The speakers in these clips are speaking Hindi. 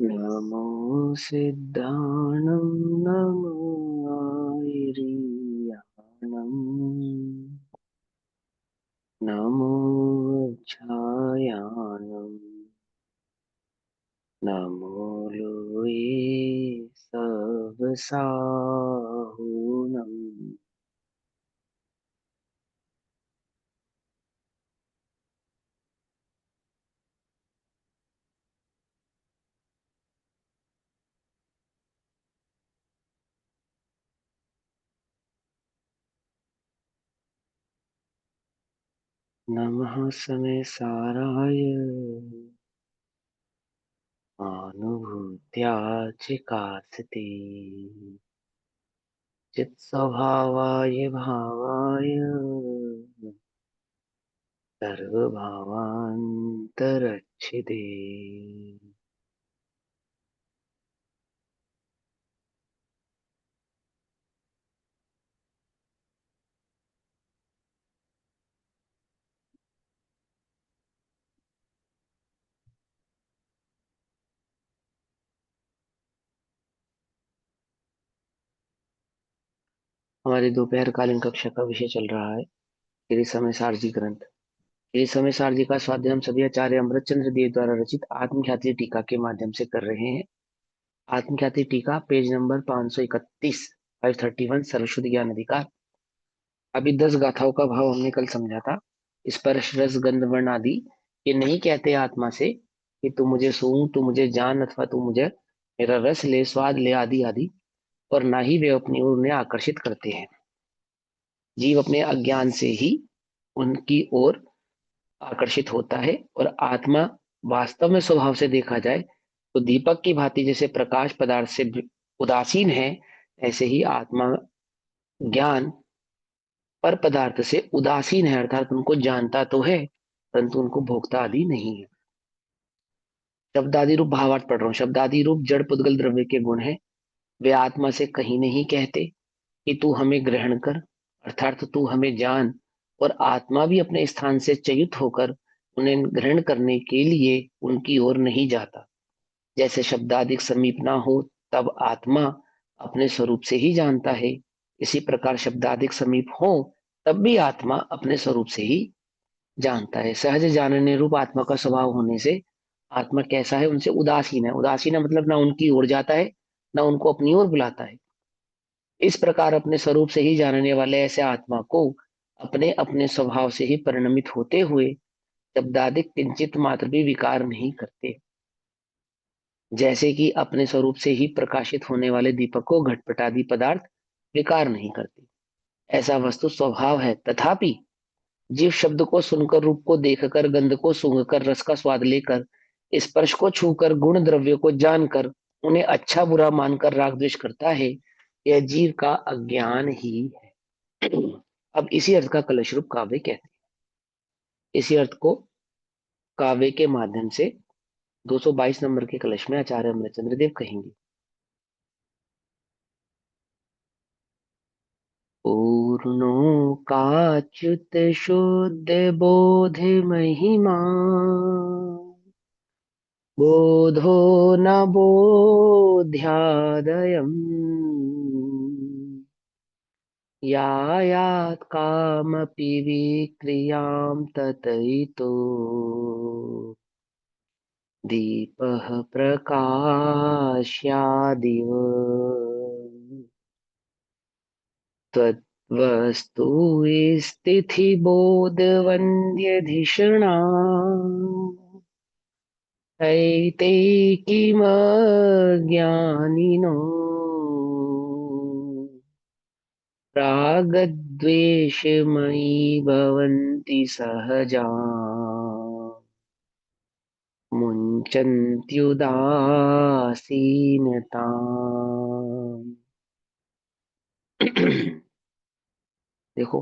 नमो सिद्धाणं नमो आयर्याणं नमो वृक्षायाणं नमो लोये सवसाहुनं नमः समय साराय अनुभूत्या चिकासते चित्स्वभावाय भावाय सर्वभावान्तरच्छिदे। हमारी दोपहर कालीन कक्षा का विषय चल रहा है श्री समय सारजी ग्रंथ। श्री समय सारजी का स्वाध्याय हम सभी आचार्य अमृतचंद्र देव द्वारा रचित आत्मख्याति टीका के माध्यम से कर रहे हैं। आत्मख्याति टीका पेज नंबर 531, 531 सर्वश्रुत ज्ञान अधिकार। अभी 10 गाथाओं का भाव हमने कल समझा था। स्पर्श रस गंध वर्ण आदि ये नहीं कहते आत्मा से कि तू मुझे सूंघ, तू मुझे जान, अथवा तू मुझे मेरा रस ले, स्वाद ले, आदि आदि। और ना ही वे अपनी ओर उन्हें आकर्षित करते हैं। जीव अपने अज्ञान से ही उनकी ओर आकर्षित होता है। और आत्मा वास्तव में स्वभाव से देखा जाए तो दीपक की भांति जैसे प्रकाश पदार्थ से उदासीन है, ऐसे ही आत्मा ज्ञान पर पदार्थ से उदासीन है, अर्थात उनको जानता तो है परंतु उनको भोगता आदि नहीं है। शब्दादि रूप भावार्थ पढ़ रहा हूँ। शब्दादि रूप जड़ पुद्गल द्रव्य के गुण है। वे आत्मा से कहीं नहीं कहते कि तू हमें ग्रहण कर, अर्थात तू हमें जान। और आत्मा भी अपने स्थान से च्युत होकर उन्हें ग्रहण करने के लिए उनकी ओर नहीं जाता। जैसे शब्दादिक समीप ना हो तब आत्मा अपने स्वरूप से ही जानता है, इसी प्रकार शब्दादिक समीप हो तब भी आत्मा अपने स्वरूप से ही जानता है। सहज जानने रूप आत्मा का स्वभाव होने से आत्मा कैसा है, उनसे उदासीन है। उदासीन है मतलब ना उनकी ओर जाता है ना उनको अपनी ओर बुलाता है। इस प्रकार अपने स्वरूप से ही जानने वाले ऐसे आत्मा को अपने अपने स्वभाव से ही परिणमित होते हुए शब्दादिक किंचित मात्र भी विकार नहीं करते। जैसे कि अपने स्वरूप से ही प्रकाशित होने वाले दीपक को घटपटादि पदार्थ विकार नहीं करते, ऐसा वस्तु स्वभाव है। तथापि जीव शब्द को सुनकर, रूप को देखकर, गंध को सूंघकर, रस का स्वाद लेकर, स्पर्श को छूकर, गुण द्रव्य को जानकर उन्हें अच्छा बुरा मानकर राग द्वेष करता है। यह जीव का अज्ञान ही है। अब इसी अर्थ का कलश रूप काव्य कहते हैं। इसी अर्थ को काव्य के माध्यम से 222 नंबर के कलश में आचार्य अमृतचंद्र देव कहेंगे। पूर्णो काच्युत शुद्ध बोध महिमा बोधो न बोध्यादयम् यायात् कामपि विक्रियां ततैतो दीपः प्रकाश्यादिव त्वद्वस्तु स्थितिबोधवन्द्यधिषणा ऐते किमज्ञानिनो रागद्वेषमयी भवन्ति सहजा मुञ्चन्त्युदासीनता। देखो,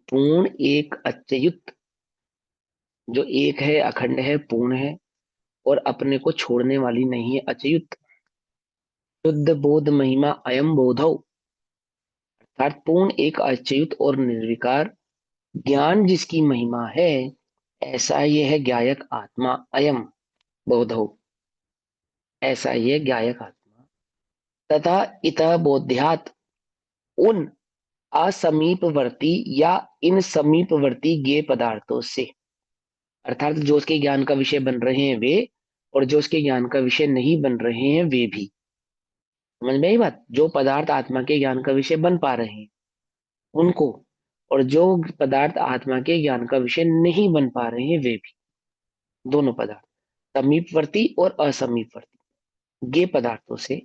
पूर्ण एक अच्युत, जो एक है, अखंड है, पूर्ण है और अपने को छोड़ने वाली नहीं है, अच्युत। शुद्ध बोध महिमा अयम बोधौ, अर्थात पूर्ण एक अच्युत और निर्विकार ज्ञान जिसकी महिमा है, ऐसा ये है ज्ञायक आत्मा अयम बोधौ। ऐसा ही है ज्ञायक आत्मा। तथा इतः बोध्यात, उन असमीपवर्ती या इन समीपवर्ती ज्ञेय पदार्थों से, अर्थात जो उसके ज्ञान का विषय बन रहे हैं वे, और जो उसके ज्ञान का विषय नहीं बन रहे हैं वे भी। समझ में आई बात? जो पदार्थ आत्मा के ज्ञान का विषय बन पा रहे हैं उनको, और जो पदार्थ आत्मा के ज्ञान का विषय नहीं बन पा रहे हैं वे भी, दोनों पदार्थ, समीपवर्ती और असमीपवर्ती ज्ञेय पदार्थों से।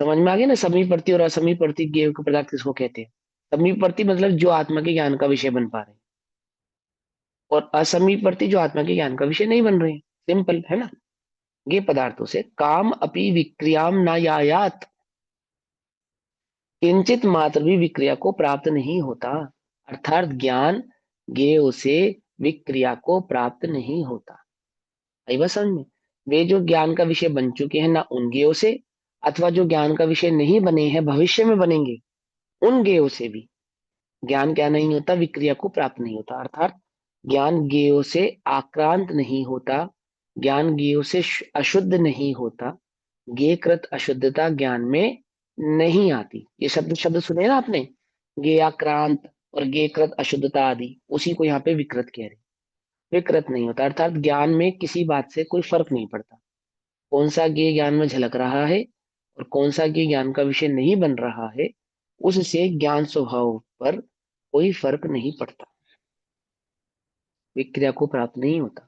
समझ में आ गया ना? समीपवर्ती और असमीपवर्ती ज्ञेय पदार्थ किसको कहते हैं? समीपवर्ती मतलब जो आत्मा के ज्ञान का विषय बन पा रहे हैं, और असमीपवर्ती जो आत्मा के ज्ञान का विषय नहीं बन रहे हैं। सिंपल है ना? ये पदार्थों से काम अपि विक्रियाम न यायात, किंचित मात्र भी विक्रिया को प्राप्त नहीं होता। अर्थात ज्ञान ज्ञेय से विक्रिया को प्राप्त नहीं होता। आई बात समझ में? वे जो ज्ञान का विषय बन चुके हैं ना उन ज्ञेयों से, अथवा जो ज्ञान का विषय नहीं बने हैं भविष्य में बनेंगे उन ज्ञेयों से भी ज्ञान क्या नहीं होता? विक्रिया को प्राप्त नहीं होता। अर्थात ज्ञान ज्ञेयों से आक्रांत नहीं होता, ज्ञान ज्ञेयों से अशुद्ध नहीं होता, ज्ञेयकृत अशुद्धता ज्ञान में नहीं आती। ये शब्द शब्द सुने ना आपने, ज्ञेयाक्रांत और ज्ञेयकृत अशुद्धता आदि, उसी को यहाँ पे विकृत कह रहे हैं। विकृत नहीं होता अर्थात ज्ञान में किसी बात से कोई फर्क नहीं पड़ता, कौन सा ज्ञेय ज्ञान में झलक रहा है और कौन सा ज्ञेय ज्ञान का विषय नहीं बन रहा है, उससे ज्ञान स्वभाव पर कोई फर्क नहीं पड़ता, विक्रिया को प्राप्त नहीं होता।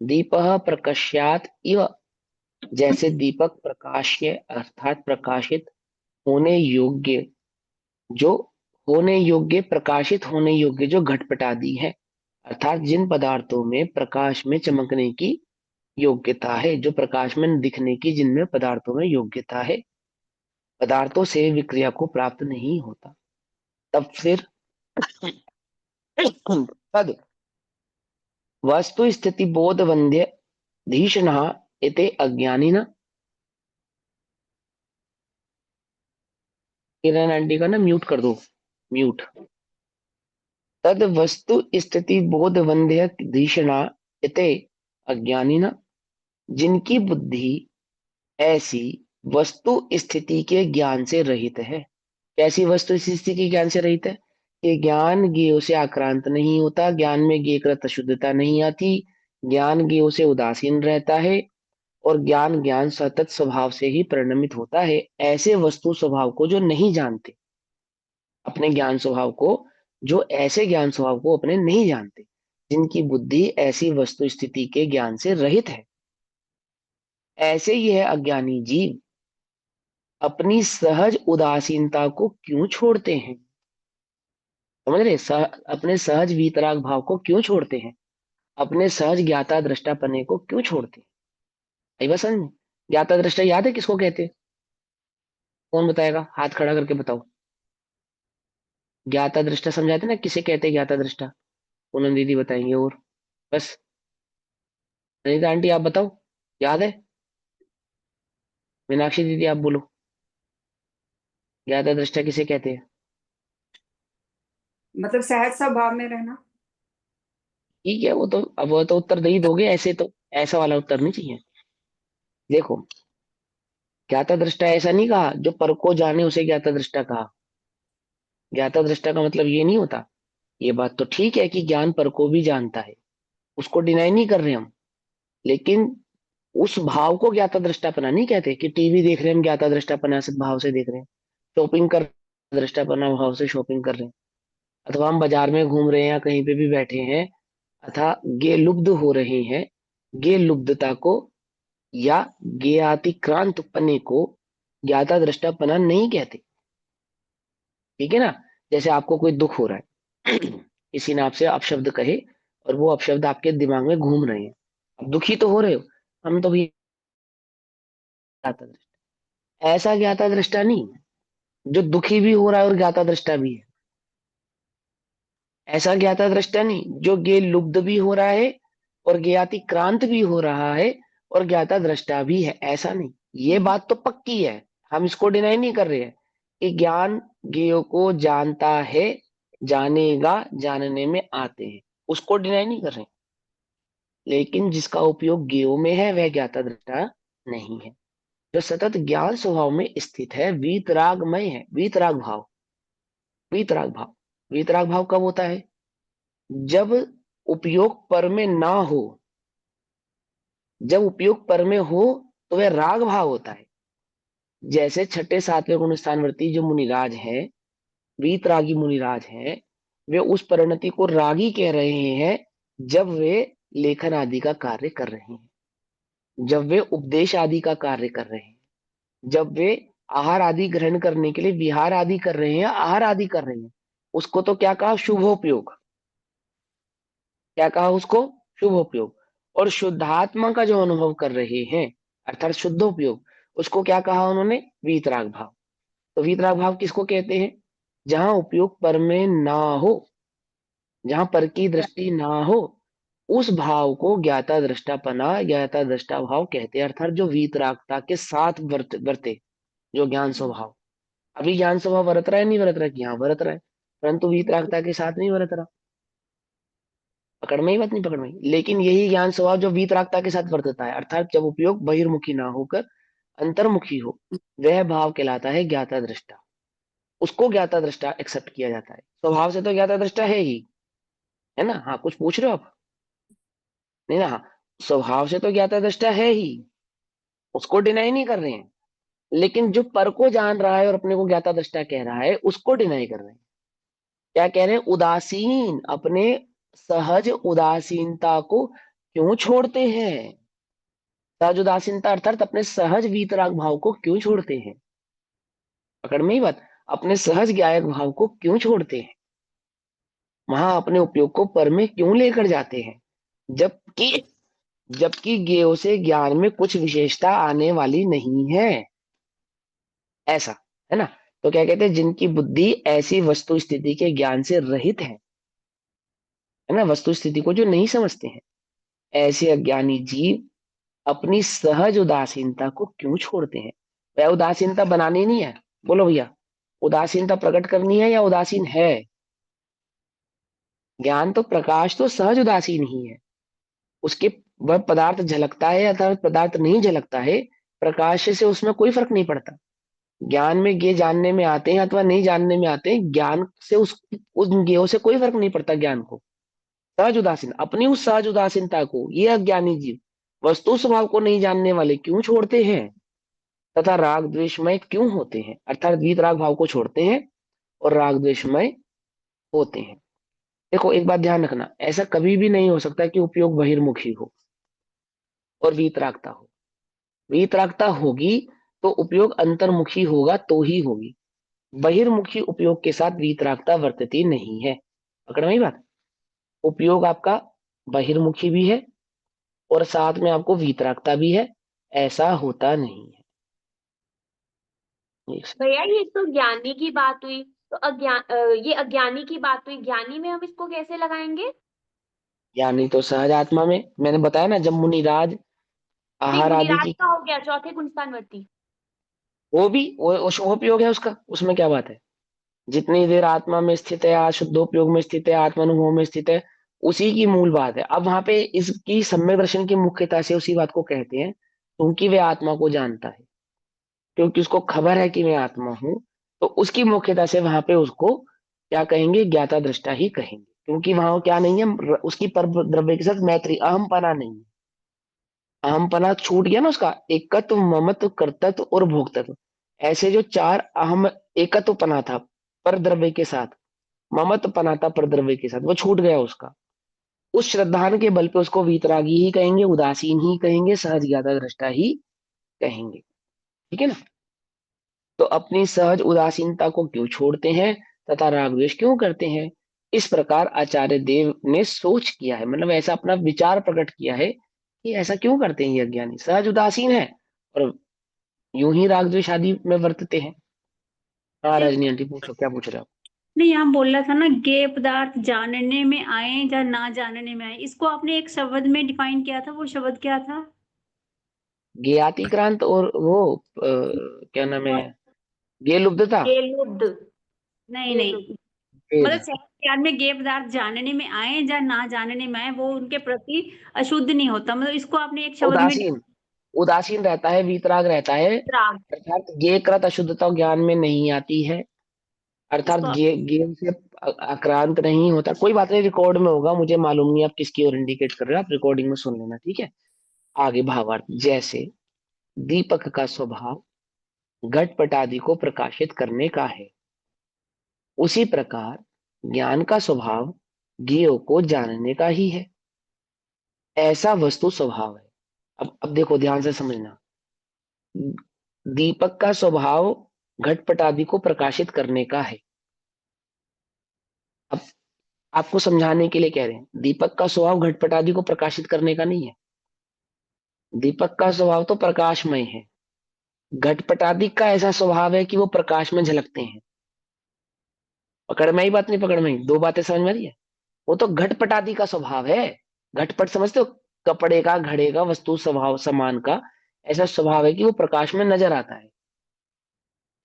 दीपः प्रकाश्यात इव, जैसे दीपक प्रकाश्य अर्थात प्रकाशित होने योग्य, जो होने योग्य, प्रकाशित होने योग्य जो घटपट आदि है, अर्थात जिन पदार्थों में प्रकाश में चमकने की योग्यता है, जो प्रकाश में दिखने की जिनमें पदार्थों में योग्यता है, पदार्थों से विक्रिया को प्राप्त नहीं होता। तब फिर तद वस्तु स्थिति बोध वंद्य धीषण इते अज्ञानी न। किरण आंटी का ना म्यूट कर दो, म्यूट। तद वस्तु स्थिति बोध वंद्य धीषणा इते अज्ञानी न, जिनकी बुद्धि ऐसी वस्तु स्थिति के ज्ञान से रहित है। कैसी वस्तु स्थिति के ज्ञान से रहित है? कि ज्ञान ज्ञेय से आक्रांत नहीं होता, ज्ञान में ज्ञेयकृत अशुद्धता नहीं आती, ज्ञान ज्ञेय से उदासीन रहता है, और ज्ञान ज्ञान सतत स्वभाव से ही परिणमित होता है। ऐसे वस्तु स्वभाव को जो नहीं जानते, अपने ज्ञान स्वभाव को, जो ऐसे ज्ञान स्वभाव को अपने नहीं जानते, जिनकी बुद्धि ऐसी वस्तु स्थिति के ज्ञान से रहित है, ऐसे ही है अज्ञानी जीव अपनी सहज उदासीनता को क्यों छोड़ते हैं? समझ रहे? अपने सहज वीतराग भाव को क्यों छोड़ते हैं? अपने सहज ज्ञाता दृष्टापने को क्यों छोड़ते हैं? आई बात समझ में? ज्ञाता दृष्टा याद है किसको कहते हैं? कौन बताएगा? हाथ खड़ा करके बताओ। ज्ञाता दृष्टा समझाते ना, किसे कहते हैं ज्ञाता दृष्टा? पूनम दीदी बताएंगे। और बस, अनिता आंटी आप बताओ, याद है? मीनाक्षी दीदी आप बोलो, ज्ञाता दृष्टा किसे कहते हैं? मतलब सहज स्वभाव में रहना। ठीक है, वो तो अब वो तो उत्तर दे ही दोगे, ऐसे तो ऐसा वाला उत्तर नहीं चाहिए। देखो, ज्ञाता दृष्टा ऐसा नहीं कहा जो पर को जाने उसे ज्ञाता दृष्टा कहा। ज्ञाता दृष्टा का मतलब ये नहीं होता। ये बात तो ठीक है कि ज्ञान पर को भी जानता है, उसको डिनाई नहीं कर रहे हम, लेकिन उस भाव को ज्ञाता दृष्टापना नहीं कहते कि टीवी देख रहे हैं हम ज्ञाता दृष्टापना से भाव से देख रहे हैं, शॉपिंग कर दृष्टापना भाव से शॉपिंग कर रहे हैं, अथवा हम बाजार में घूम रहे हैं या कहीं पे भी बैठे हैं अथा गे लुब्ध हो रहे हैं, गे लुब्धता को या ज्ञातिक्रांत पने को ज्ञाता दृष्टापना नहीं कहते। ठीक है ना? जैसे आपको कोई दुख हो रहा है किसी ने आपसे अपशब्द कहे और वो अपशब्द आपके दिमाग में घूम रहे हैं, अब दुखी तो हो रहे हो, हम तो भी ज्ञाता दृष्टा, ऐसा ज्ञाता दृष्टा नहीं जो दुखी भी हो रहा है और ज्ञाता दृष्टा भी है। ऐसा ज्ञाता दृष्टा नहीं जो ज्ञेय लुब्ध भी हो रहा है और ज्ञातिक्रांत भी हो रहा है और ज्ञाता दृष्टा भी है, ऐसा नहीं। ये बात तो पक्की है, हम इसको डिनाई नहीं कर रहे हैं कि ज्ञान ज्ञेयों को जानता है, जानेगा, जानने में आते हैं, उसको डिनाई नहीं कर रहे हैं। लेकिन जिसका उपयोग ज्ञेयों में है वह ज्ञाता दृष्टा नहीं है। जो सतत ज्ञान स्वभाव में स्थित है, वीतरागमय है। वीतराग भाव, वीतराग भाव, वीतराग भाव कब होता है? जब उपयोग पर में ना हो। जब उपयोग पर में हो तो वह राग भाव होता है। जैसे छठे सातवें गुण स्थानवर्ती जो मुनिराज है, वीतरागी मुनिराज है, वे उस परिणति को रागी कह रहे हैं जब वे लेखन आदि का कार्य कर रहे हैं, जब वे उपदेश आदि का कार्य कर रहे हैं, जब वे आहार आदि ग्रहण करने के लिए विहार आदि कर रहे हैं, आहार आदि कर रहे हैं, उसको तो क्या कहा? शुभोपयोग। क्या कहा उसको? शुभोपयोग। और शुद्धात्मा का जो अनुभव कर रहे हैं, अर्थात शुद्धोपयोग, उसको क्या कहा उन्होंने? वीतराग भाव। तो वीतराग भाव किसको कहते हैं? जहां उपयोग पर में ना हो, जहां पर की दृष्टि ना हो, उस भाव को ज्ञाता दृष्टापना, ज्ञाता दृष्टा भाव कहते हैं। अर्थात जो वीतरागता के साथ वर्ते, जो ज्ञान स्वभाव। अभी ज्ञान स्वभाव बरत रहा है, नहीं बरत रहा? कि हाँ बरत रहा है, परंतु वीतरागता के साथ नहीं बरत रहा। पकड़ में ही बात? नहीं पकड़ में ही। लेकिन यही ज्ञान स्वभाव जो वीतरागता के साथ वर्तता है, अर्थात जब उपयोग बहिर्मुखी ना होकर अंतर्मुखी हो, वह भाव कहलाता है ज्ञाता दृष्टा। उसको ज्ञाता दृष्टा एक्सेप्ट किया जाता है। स्वभाव से तो ज्ञाता दृष्टा है ही, है ना? हाँ, कुछ पूछ रहे हो आप? नहीं ना? हाँ, स्वभाव से तो ज्ञाता दृष्टा है ही, उसको डिनाई नहीं कर रहे हैं। लेकिन जो पर को जान रहा है और अपने को ज्ञाता दृष्टा कह रहा है, उसको डिनाई कर रहे हैं। क्या कह रहे हैं? उदासीन, अपने सहज उदासीनता को क्यों छोड़ते हैं? सहज उदासीनता अर्थात अपने सहज वीतराग भाव को क्यों छोड़ते हैं? पकड़ में ही बात। अपने सहज ज्ञायक भाव को क्यों छोड़ते हैं? वहां अपने उपयोग को पर में क्यों लेकर जाते हैं? जबकि जबकि ज्ञेय से ज्ञान में कुछ विशेषता आने वाली नहीं है, ऐसा, है ना? तो क्या कहते हैं? जिनकी बुद्धि ऐसी वस्तु स्थिति के ज्ञान से रहित है ना, वस्तु स्थिति को जो नहीं समझते हैं, ऐसे अज्ञानी जीव अपनी सहज उदासीनता को क्यों छोड़ते हैं? वह उदासीनता बनानी नहीं है। बोलो भैया, उदासीनता प्रकट करनी है या उदासीन है? ज्ञान तो प्रकाश तो सहज उदासीन ही है। उसके वह पदार्थ झलकता है अथवा पदार्थ नहीं झलकता है, प्रकाश से उसमें कोई फर्क नहीं पड़ता। ज्ञान में ज्ञेय जानने में आते हैं अथवा नहीं जानने में आते हैं, ज्ञान से उन ज्ञेयों से कोई फर्क नहीं पड़ता ज्ञान को। सहज उदासीन, अपनी उस सहज उदासीनता को ये अज्ञानी जीव वस्तु स्वभाव को नहीं जानने वाले क्यों छोड़ते हैं, तथा राग द्वेषमय क्यों होते हैं? अर्थात वीत राग भाव को छोड़ते हैं और राग द्वेषमय होते हैं। देखो एक बात ध्यान रखना, ऐसा कभी भी नहीं हो सकता कि उपयोग बहिर्मुखी हो और वीतरागता हो। वीतरागता होगी तो उपयोग अंतर्मुखी होगा तो ही होगी। बहिर्मुखी उपयोग के साथ वीतरागता वर्तती नहीं है। पकड़ में ही बात। उपयोग आपका बहिर्मुखी भी है और साथ में आपको वीतरागता भी है, ऐसा होता नहीं है। भैया ये तो ज्ञानी की बात हुई, तो ये अज्ञानी की बात हुई, ज्ञानी में हम इसको कैसे लगाएंगे? यानी तो सहज आत्मा में मैंने बताया ना, जब मुनिराज नहीं, आहार आदि मुनिराज की, का हो गया, चौथे गुणस्थानवर्ती। वो भी वो शुभोपयोग है उसका, उसमें क्या बात है? जितनी देर आत्मा में स्थित है, शुद्धोपयोग में स्थित है, आत्मानुभव में स्थित है, उसी की मूल बात है। अब वहां पे इसकी सम्यक दर्शन की मुख्यता से उसी बात को कहते हैं, क्योंकि वे आत्मा को जानता है, क्योंकि उसको खबर है कि मैं आत्मा हूं, तो उसकी मुख्यता से वहां पे उसको क्या कहेंगे? ज्ञाता दृष्टा ही कहेंगे। क्योंकि वहां क्या नहीं है, उसकी पर द्रव्य के साथ मैत्री, अहम पना नहीं है। अहम पना छूट गया ना उसका, एकत्व, ममत्व, कर्तृत्व और भोक्तत्व, ऐसे जो चार अहम, एकत्व पना था पर द्रव्य के साथ, ममत्व पना था पर द्रव्य के साथ, वो छूट गया उसका। उस श्रद्धान के बल पे उसको वीतरागी ही कहेंगे, उदासीन ही कहेंगे, सहज ज्ञाता दृष्टा ही कहेंगे। ठीक है ना? तो अपनी सहज उदासीनता को क्यों छोड़ते हैं तथा राग द्वेष क्यों करते हैं? इस प्रकार आचार्य देव ने सोच किया है, मतलब ऐसा अपना विचार प्रकट किया है कि ऐसा क्यों करते हैं ये अज्ञानी, सहज उदासीन है और यूं ही राग द्वेष आदि में वर्तते हैं। हाँ देखो, रजनी आंटी, पूछो क्या पूछ रहे हो? नहीं, यहाँ बोल रहा था ना, गेय पदार्थ जानने में आए या ना जानने में आए, इसको आपने एक शब्द में डिफाइन किया था, वो शब्द क्या था? ज्ञातिक्रांत और वो क्या नाम है, गेलुब्धता। गेलुब्ध। नहीं नहीं, मतलब वेद, शहर ज्ञान में गेय पदार्थ जानने में आए या ना जानने में आए, वो उनके प्रति अशुद्ध नहीं होता, मतलब इसको आपने एक शब्द में। उदासीन, उदासीन रहता है, वीतराग रहता है, राग। अर्थात ज्ञेय कृत अशुद्धता ज्ञान में नहीं आती है, अर्थात इसको आप ज्ञेय से आक्रांत नहीं होता। कोई बात नहीं, रिकॉर्ड में होगा, मुझे मालूम नहीं आप किसकी ओर इंडिकेट कर रहे हो, आप रिकॉर्डिंग में सुन लेना, ठीक है। आगे भावार्थ, जैसे दीपक का स्वभाव घटपट आदि को प्रकाशित करने का है, उसी प्रकार ज्ञान का स्वभाव ज्ञेयों को जानने का ही है। ऐसा वस्तु स्वभाव है। अब देखो ध्यान से समझना, दीपक का स्वभाव घटपट आदि को प्रकाशित करने का है। अब आपको समझाने के लिए कह रहे हैं, दीपक का स्वभाव घटपट आदि को प्रकाशित करने का नहीं है। दीपक का स्वभाव तो प्रकाशमय है, घटपट आदि का ऐसा स्वभाव है कि वो प्रकाश में झलकते हैं। पकड़ में ही बात, नहीं पकड़ में ही, दो बातें समझ में आ रही है। वो तो घटपट आदि का स्वभाव है। घटपट समझते हो, कपड़े का, घड़े का, वस्तु स्वभाव समान का ऐसा स्वभाव है कि वो प्रकाश में नजर आता है,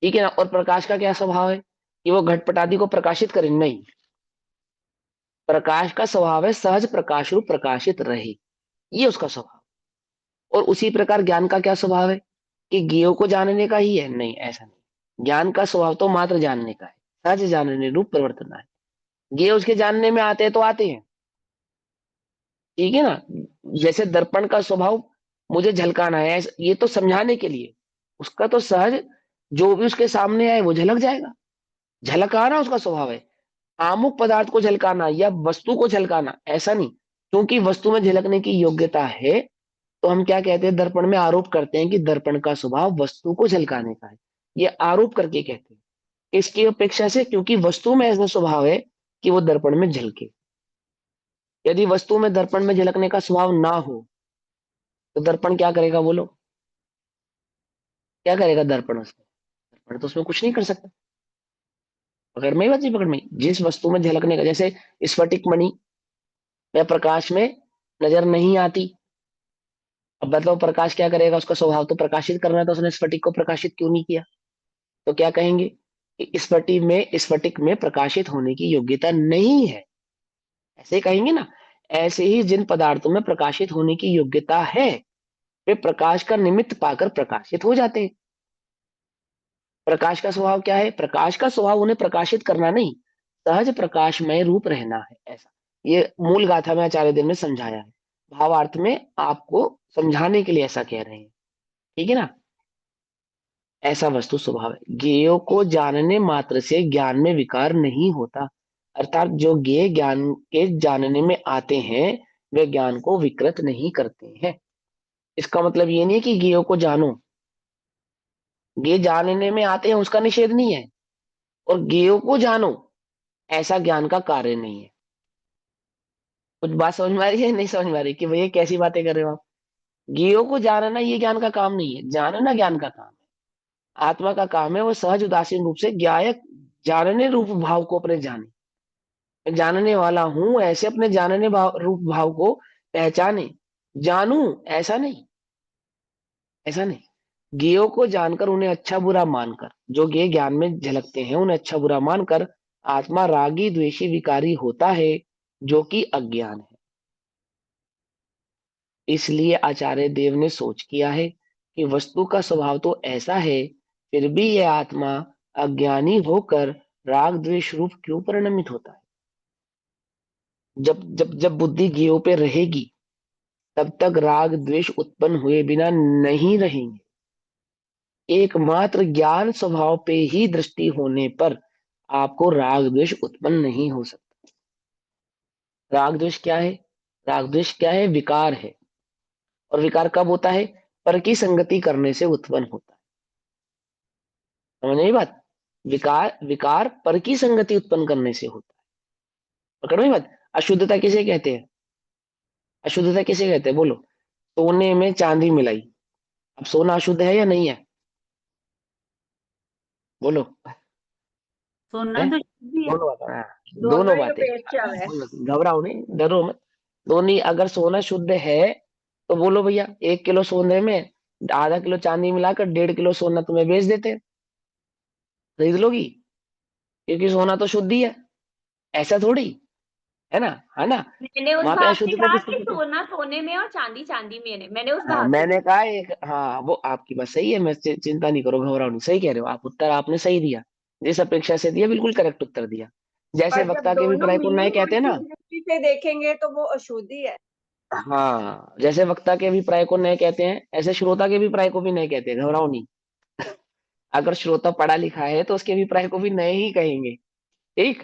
ठीक है ना। और प्रकाश का क्या स्वभाव है कि वो घटपट आदि को प्रकाशित करे? नहीं, प्रकाश का स्वभाव है सहज प्रकाश रूप प्रकाशित रहे, ये उसका स्वभाव। और उसी प्रकार ज्ञान का क्या स्वभाव है कि ज्ञेय को जानने का ही है? नहीं, ऐसा नहीं। ज्ञान का स्वभाव तो मात्र जानने का है, सहज जानने रूप प्रवर्तना है। ज्ञेय उसके जानने में आते हैं तो आते हैं, ठीक है ना। जैसे दर्पण का स्वभाव मुझे झलकाना है, ये तो समझाने के लिए, उसका तो सहज जो भी उसके सामने आए वो झलक जाएगा, झलकाना उसका स्वभाव है। आमुक पदार्थ को झलकाना या वस्तु को झलकाना ऐसा नहीं, क्योंकि वस्तु में झलकने की योग्यता है, तो हम क्या कहते हैं, दर्पण में आरोप करते हैं कि दर्पण का स्वभाव वस्तु को झलकाने का है। ये आरोप करके कहते हैं, इसकी अपेक्षा से, क्योंकि वस्तु में ऐसा स्वभाव है कि वो दर्पण में झलके। यदि वस्तु में दर्पण में झलकने का स्वभाव ना हो तो दर्पण क्या करेगा बोलो? क्या करेगा दर्पण उसमें? दर्पण तो उसमें कुछ नहीं कर सकता। पकड़ में ही बात, नहीं पकड़ में ही? जिस वस्तु में झलकने का, जैसे स्फटिक मणि या प्रकाश में नजर नहीं आती, अब बताओ प्रकाश क्या करेगा, उसका स्वभाव तो प्रकाशित करना था, उसने स्फटिक को प्रकाशित क्यों नहीं किया? तो क्या कहेंगे कि स्फटिक में प्रकाशित होने की योग्यता नहीं है, ऐसे ही कहेंगे ना। ऐसे ही जिन पदार्थों में प्रकाशित होने की योग्यता है, वे प्रकाश का निमित्त पाकर प्रकाशित हो जाते हैं। प्रकाश का स्वभाव क्या है? प्रकाश का स्वभाव उन्हें प्रकाशित करना नहीं, सहज प्रकाशमय रूप रहना है, ऐसा। ये मूल गाथा में आचार्य देव ने समझाया है, भावार्थ में आपको समझाने के लिए ऐसा कह रहे हैं, ठीक है ना। ऐसा वस्तु स्वभाव है। ज्ञेयों को जानने मात्र से ज्ञान में विकार नहीं होता, अर्थात जो ज्ञेय ज्ञान के जानने में आते हैं वे ज्ञान को विकृत नहीं करते हैं। इसका मतलब ये नहीं है कि ज्ञेयों को जानो, ज्ञेय जानने में आते हैं उसका निषेध नहीं है, और ज्ञेयों को जानो ऐसा ज्ञान का कार्य नहीं है। कुछ बात समझ में आ रही है, नहीं समझ में आ रही कि भैया कैसी बातें कर रहे हो आप? ज्ञेयों को जानना ये ज्ञान का काम नहीं है, जानना ज्ञान का काम है। आत्मा का काम है वो सहज उदासीन रूप से ज्ञायक जानने रूप भाव को अपने जाने, मैं जानने वाला हूं ऐसे अपने जानने रूप भाव को पहचाने, जानू, ऐसा नहीं, ऐसा नहीं। ज्ञेयों को जानकर उन्हें अच्छा बुरा मानकर, जो ज्ञेय ज्ञान में झलकते हैं उन्हें अच्छा बुरा मानकर आत्मा रागी द्वेषी विकारी होता है, जो कि अज्ञान है। इसलिए आचार्य देव ने सोच किया है कि वस्तु का स्वभाव तो ऐसा है, फिर भी यह आत्मा अज्ञानी होकर राग द्वेष रूप क्यों परिणमित होता है? जब जब जब बुद्धि ज्ञेयों पे रहेगी तब तक राग द्वेष उत्पन्न हुए बिना नहीं रहेंगे। एकमात्र ज्ञान स्वभाव पे ही दृष्टि होने पर आपको राग द्वेष उत्पन्न नहीं हो सकता। राग द्वेष क्या है? राग द्वेष क्या है? विकार है। और विकार कब होता है? पर की संगति करने से उत्पन्न होता है। समझ नहीं बात? विकार विकार पर की संगति उत्पन्न करने से होता है। पकड़ो ये बात। अशुद्धता किसे कहते हैं? अशुद्धता किसे कहते हैं बोलो? सोने में चांदी मिलाई, अब सोना अशुद्ध है या नहीं है? बोलो। सोना है? तो शुद्ध ही है। दोनों बातें, हाँ, दोनों दोनों ही बातें। पेट क्या है। घबराओ नहीं, डरो मत। दोनों, अगर सोना शुद्ध है तो बोलो भैया 1 किलो सोने में आधा किलो चांदी मिलाकर 1.5 किलो सोना तुम्हें बेच देते हैं, खरीद लोगी? क्योंकि सोना तो शुद्ध ही है, ऐसा थोड़ी। है ना, है ना। मैंने उस वहां पे भाव से अशुद्धता कहा किसको कि कहते हैं? सोना सोने में और चांदी चांदी में, मैंने उस हाँ भाव से मैंने कहा। कहा एक, हाँ वो आपकी बात सही है, मैं चिंता नहीं करो, घबराओ नहीं, सही कह रहे हो आप, उत्तर आपने सही दिया, जिस अपेक्षा से दिया बिल्कुल करेक्ट उत्तर दिया। जैसे पर जब वक्ता के दोनों अभिप्राय को न्याय मीनिंग कहते हैं उल्टी ना। दृष्टि से देखेंगे तो वो अशुद्धि है। हाँ जैसे वक्ता के अभिप्राय को न्याय कहते हैं, ऐसे श्रोता के अभिप्राय को भी न्याय कहते हैं, घबराओ नहीं। अगर श्रोता पढ़ा लिखा है तो उसके अभिप्राय को भी नए ही कहेंगे, ठीक।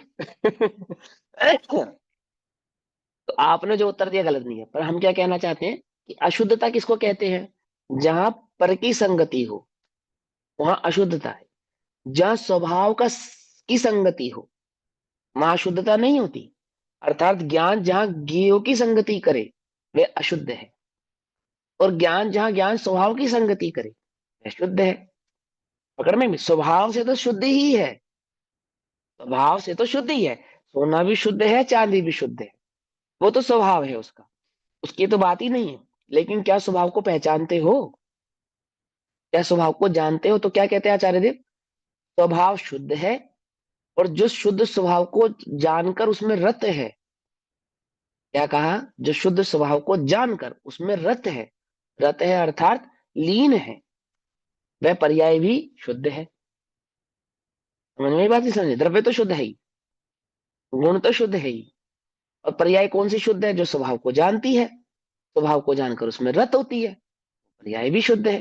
तो आपने जो उत्तर दिया गलत नहीं है, पर हम क्या कहना चाहते हैं कि अशुद्धता किसको कहते हैं? जहां पर की संगति हो वहां अशुद्धता है। जहां स्वभाव की संगति हो वहां अशुद्धता नहीं होती। अर्थात ज्ञान जहां ज्ञेयों की संगति करे वे अशुद्ध है, और ज्ञान जहां ज्ञान स्वभाव की संगति करे वह शुद्ध है। पकड़ में भी, स्वभाव से तो शुद्ध ही है, स्वभाव से तो शुद्ध ही है। सोना भी शुद्ध है, चांदी भी शुद्ध है, वो तो स्वभाव है उसका, उसकी तो बात ही नहीं है। लेकिन क्या स्वभाव को पहचानते हो? क्या स्वभाव को जानते हो? तो क्या कहते हैं आचार्य देव? स्वभाव शुद्ध है, और जो शुद्ध स्वभाव को जानकर उसमें रत है, क्या कहा? जो शुद्ध स्वभाव को जानकर उसमें रत है, रत है अर्थात लीन है, वह पर्याय भी शुद्ध है। समझ में ये बात नहीं? समझे, द्रव्य तो शुद्ध है ही, गुण तो शुद्ध है ही, और पर्याय कौन सी शुद्ध है? जो स्वभाव को जानती है, स्वभाव को जानकर उसमें रत होती है, पर्याय भी शुद्ध है।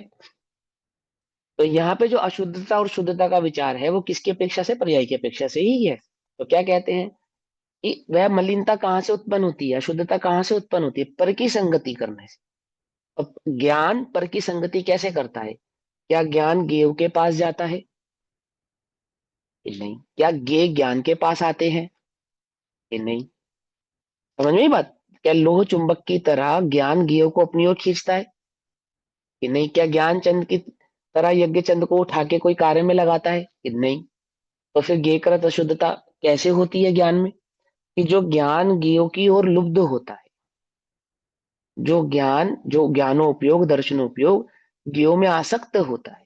तो यहाँ पे जो अशुद्धता और शुद्धता का विचार है वो किसकी अपेक्षा से? पर्याय की अपेक्षा से ही है। तो क्या कहते हैं कि वह मलिनता कहाँ से उत्पन्न होती है, अशुद्धता कहाँ से उत्पन्न होती है? पर की संगति करने से। अब ज्ञान पर की संगति कैसे करता है? क्या ज्ञान गेव के पास जाता है? कि नहीं। क्या गे ज्ञान के पास आते हैं? कि नहीं। समझ में ये बात? क्या लोह चुंबक की तरह ज्ञान गेव को अपनी ओर खींचता है? कि नहीं। क्या ज्ञान चंद की तरह यज्ञ चंद को उठा के कोई कार्य में लगाता है? कि नहीं। तो फिर ज्ञ कृत अशुद्धता कैसे होती है ज्ञान में? कि जो ज्ञान ज्ञेय की ओर लुब्ध होता है, जो ज्ञानोपयोग दर्शनोपयोग ज्ञेयों में आसक्त होता है,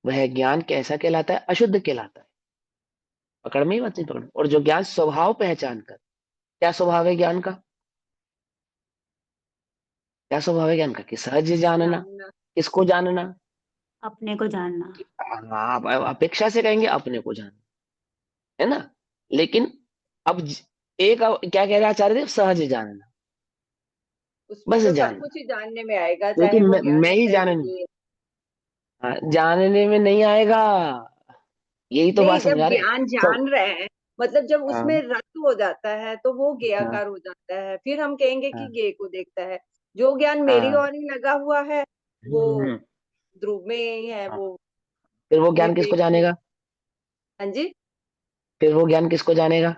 वह ज्ञान कैसा कहलाता है? अशुद्ध कहलाता है। पकड़ में ही बात नहीं? पकड़। और जो ज्ञान स्वभाव पहचान कर, क्या स्वभाव है ज्ञान का? क्या स्वभाव है ज्ञान का? कि सहज जानना। जानना। किसको जानना? अपने को जानना। हाँ अब अपेक्षा से कहेंगे अपने को जानना, है ना। लेकिन अब क्या कह रहे हैं आचार्य देव? सहज जानना, उसमें बस तो सब जानना, कुछ ही जानने में आएगा, क्योंकि चाहे वो मैं ज्ञानी ही है जानने। कि। हाँ, जानने में नहीं आएगा, यही तो बात नहीं, जब समझा रहे। ज्ञान सब। जान रहे हैं, मतलब जब उसमें हाँ रत हो जाता है तो वो हाँ ज्ञाकार हो जाता है, फिर हम कहेंगे कि हाँ ज्ञ को देखता है। जो ज्ञान मेरी हाँ। ओर ही लगा हुआ है वो हम्म। ध्रुव में ही है, हाँ। वो फिर वो ज्ञान किसको निरपेक्ष है। जानेगा? हाँ जी। फिर वो ज्ञान किसको जानेगा?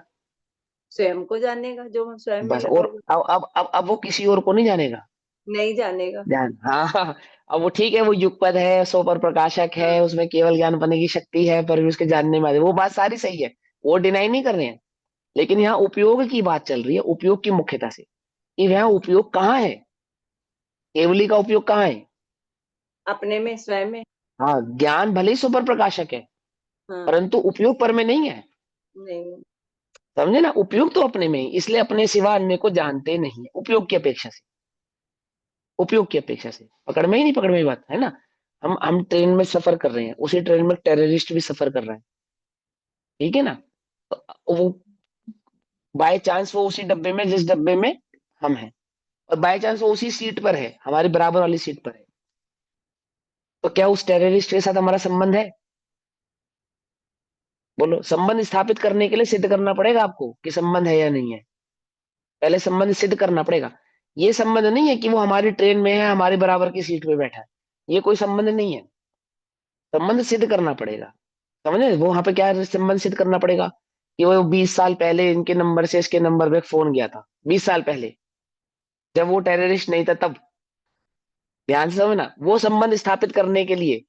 स्वयं को जानेगा जो स्वयं में बस। लगा और हुआ। अब वो किसी और को नहीं जानेगा। नहीं जानेगा। ध्यान, हाँ हाँ। अब वो ठीक है, वो युगपद है, सो पर प्रकाशक है, हाँ। उसमें केवल ज्ञान पाने की शक्ति है, पर भी उसके जानने में वो बात सारी सही है, वो डिनाई नहीं कर रहे हैं। लेकिन यहाँ उपयोग की बात चल रही है, उपयोग की मुख्यता से, कि यहाँ उपयोग कहाँ है? केवली का उपयोग कहाँ है? अपने में, स्वयं में। हाँ ज्ञान भले ही सो पर प्रकाशक है, हाँ। परंतु उपयोग पर में नहीं है। नहीं। समझे ना, उपयोग तो अपने में ही, इसलिए अपने सिवा अन्य को जानते नहीं है, उपयोग की अपेक्षा से, उपयोग की अपेक्षा से। पकड़ में ही नहीं? पकड़ में ही बात है ना। हम ट्रेन में सफर कर रहे हैं, उसी ट्रेन में टेररिस्ट भी सफर कर रहा है, ठीक है ना। तो वो बाय चांस वो उसी डब्बे में जिस डब्बे में हम हैं, और बाय चांस वो उसी सीट पर है, हमारे बराबर वाली सीट पर है, तो क्या उस टेररिस्ट के साथ हमारा संबंध है? बोलो। संबंध स्थापित करने के लिए सिद्ध करना पड़ेगा आपको कि संबंध है या नहीं है, पहले संबंध सिद्ध करना पड़ेगा। ये संबंध नहीं है कि वो हमारी ट्रेन में है, हमारे बराबर की सीट पे बैठा है, ये कोई संबंध नहीं है। संबंध सिद्ध करना पड़ेगा। समझे? वो वहां पे क्या संबंध सिद्ध करना पड़ेगा? कि वो 20 साल पहले इनके नंबर से इसके नंबर पे फोन गया था, 20 साल पहले, जब वो टेररिस्ट नहीं था तब। ध्यान से समझना, वो संबंध स्थापित करने के लिए।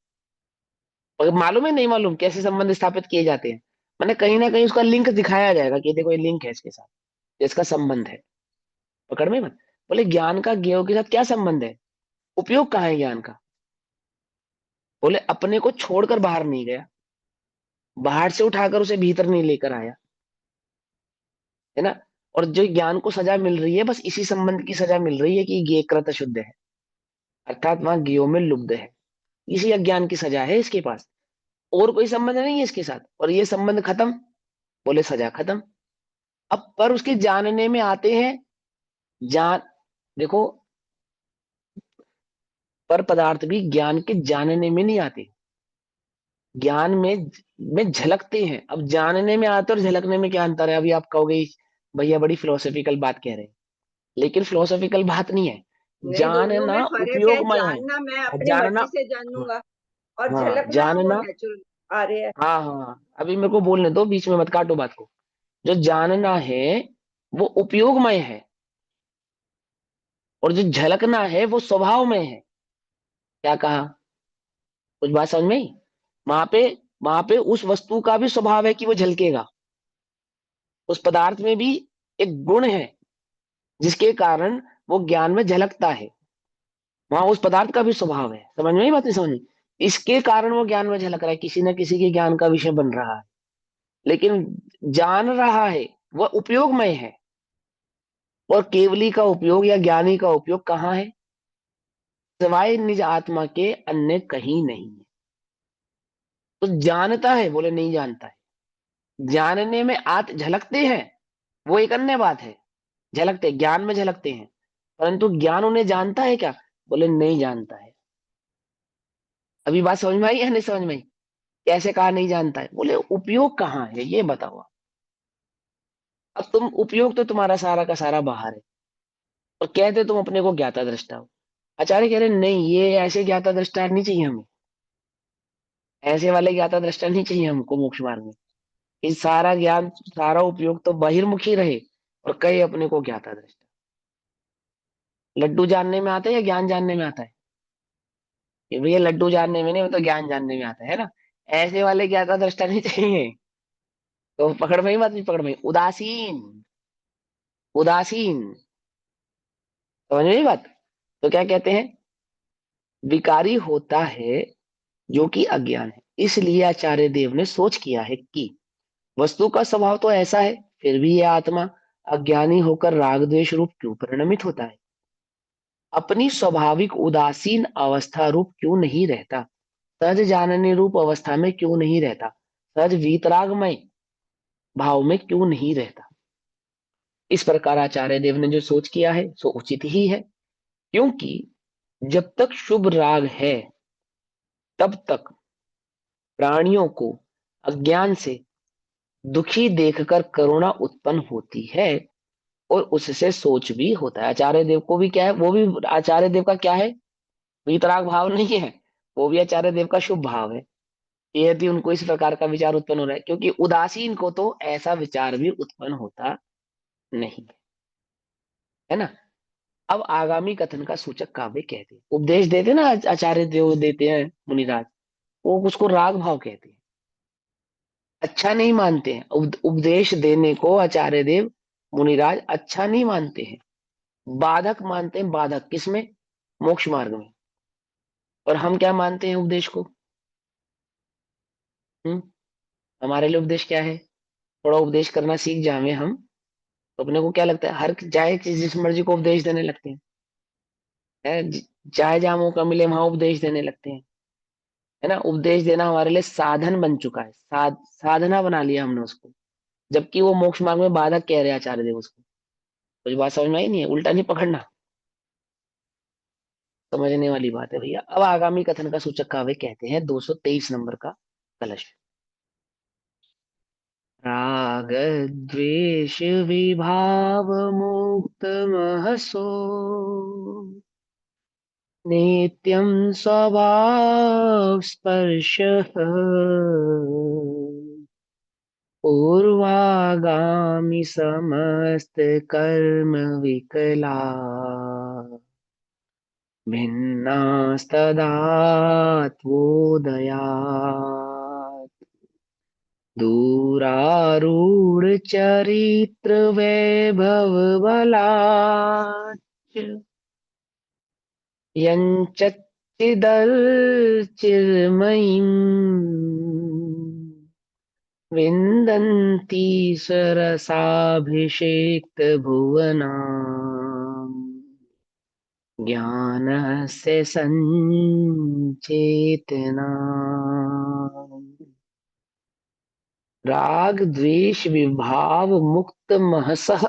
और मालूम है नहीं मालूम कैसे संबंध स्थापित किए जाते हैं? मैंने कहीं ना कहीं उसका लिंक दिखाया जाएगा कि देखो ये लिंक है इसके साथ, इसका संबंध है। पकड़ में मत। बोले ज्ञान का ज्ञेय के साथ क्या संबंध है? उपयोग कहाँ है ज्ञान का? बोले अपने को छोड़कर बाहर नहीं गया, बाहर से उठाकर उसे भीतर नहीं लेकर आया, है ना। और जो ज्ञान को सजा मिल रही है बस इसी संबंध की सजा मिल रही है कि ये कृत अशुद्ध है, अर्थात वहां ज्ञेय में लुब्ध है, इसी अज्ञान की सजा है इसके पास, और कोई संबंध नहीं है इसके साथ, और ये संबंध खत्म, बोले सजा खत्म। अब पर उसके जानने में आते हैं, जान देखो, पर पदार्थ भी ज्ञान के जानने में नहीं आते, ज्ञान में झलकते हैं। अब जानने में आते और झलकने में क्या अंतर है? अभी आप कहोगे भैया बड़ी फिलोसॉफिकल बात कह रहे हैं, लेकिन फिलोसॉफिकल बात नहीं है। नहीं, दोनों में जानना फर्क है। उपयोगमय है, जानना मैं और अपनी जानना, मर्जी से हाँ, जानूंगा, और हाँ, झलकना वो जानना, नेचुरल आ रहे है। हाँ, हाँ, अभी मेरे को बोलने दो, बीच में मत काटो बात को। जो जानना है वो उपयोगमय है, और जो झलकना है वो स्वभावमय है। क्या कहा? कुछ बात समझ में आई? वहां पे वहां पे उस वस्तु का भी स्वभाव है कि वो झलकेगा, उस पदार्थ में भी एक गुण है जिसके कारण वो ज्ञान में झलकता है, वहां उस पदार्थ का भी स्वभाव है। समझ में आई बात? नहीं समझ में? इसके कारण वो ज्ञान में झलक रहा है, किसी न किसी के ज्ञान का विषय बन रहा है, लेकिन जान रहा है वह उपयोगमय है, और केवली का उपयोग या ज्ञानी का उपयोग कहाँ है? सिवाय निज आत्मा के अन्य कहीं नहीं है। तो जानता है, बोले नहीं जानता है, जानने में आत झलकते हैं, वो एक अन्य बात है, झलकते ज्ञान में झलकते हैं, परंतु ज्ञान उन्हें जानता है क्या? बोले नहीं जानता है। अभी बात समझ में आई या नहीं समझ में आई? कैसे कहा नहीं जानता है? बोले उपयोग कहाँ है ये बताओ। अब तुम उपयोग तो तुम्हारा सारा का सारा बाहर है, और कहते तुम अपने को ज्ञाता दृष्टा हो। आचार्य कह रहे नहीं, ये ऐसे ज्ञाता दृष्टा नहीं चाहिए हमें, ऐसे वाले ज्ञाता दृष्टा नहीं चाहिए हमको मोक्ष मार्ग में। इस सारा ज्ञान, सारा उपयोग तो बहिर्मुखी रहे, और कहे अपने को ज्ञाता दृष्टा। लड्डू जानने में आता है या ज्ञान जानने में आता है? कि भैया लड्डू जानने में नहीं, वो तो ज्ञान जानने में आता है ना। ऐसे वाले ज्ञाता दृष्टा नहीं चाहिए। तो पकड़ में ही बात नहीं, पकड़ में उदासीन, उदासीन, समझ में आई बात? तो क्या कहते हैं? विकारी होता है जो कि अज्ञान है। इसलिए आचार्य देव ने सोच किया है कि वस्तु का स्वभाव तो ऐसा है, फिर भी यह आत्मा अज्ञानी होकर राग द्वेष रूप क्यों परिणमित होता है? अपनी स्वाभाविक उदासीन अवस्था रूप क्यों नहीं रहता? सहज जानने रूप अवस्था में क्यों नहीं रहता? सहज वीतरागमय भाव में क्यों नहीं रहता? इस प्रकार आचार्य देव ने जो सोच किया है सो उचित ही है, क्योंकि जब तक शुभ राग है तब तक प्राणियों को अज्ञान से दुखी देखकर करुणा उत्पन्न होती है, और उससे सोच भी होता है। आचार्य देव को भी क्या है, वो भी आचार्य देव का क्या है, वीतराग भाव नहीं है, वो भी आचार्य देव का शुभ भाव है। यदि उनको इस प्रकार का विचार उत्पन्न हो रहा है, क्योंकि उदासीन को तो ऐसा विचार भी उत्पन्न होता नहीं है ना। अब आगामी कथन का सूचक काव्य कहते हैं, उपदेश देते हैं ना आचार्य देव देते हैं मुनिराज, वो उसको राग भाव कहते हैं। अच्छा नहीं मानते हैं उपदेश देने को, आचार्य देव मुनिराज अच्छा नहीं मानते हैं, बाधक मानते हैं। बाधक किसमें? मोक्ष मार्ग में। और हम क्या मानते हैं उपदेश को? हम्म हमारे लिए उपदेश क्या है? थोड़ा उपदेश करना सीख जावे हम, तो अपने को क्या लगता है, हर चाहे जिस मर्जी को उपदेश देने लगते हैं, चाहे जहां मौका मिले वहां उपदेश देने लगते हैं, है ना। उपदेश देना हमारे लिए साधन बन चुका है, साधना बना लिया हमने उसको, जबकि वो मोक्ष मार्ग में बाधक कह रहे हैं आचार्य देव उसको। कुछ बात समझ में आई नहीं है? उल्टा नहीं पकड़ना, समझने वाली बात है भैया। अब आगामी कथन का सूचक काव्य कहते हैं 223 नंबर का कलश। राग द्वेष विभाव मुक्त महसो नित्यं स्वभाव स्पर्श पूर्वागामि समस्त कर्म विकला भिन्नास्तदात्वोदयात् दूरारूढ़ चरित्र वैभव बलात् यञ्चच्चिदर्चिर्मयीम् विन्दन्ति सरसाभिषेक्त भुवना ज्ञानस्य सञ्चेतना राग द्वेष विभाव मुक्त महसः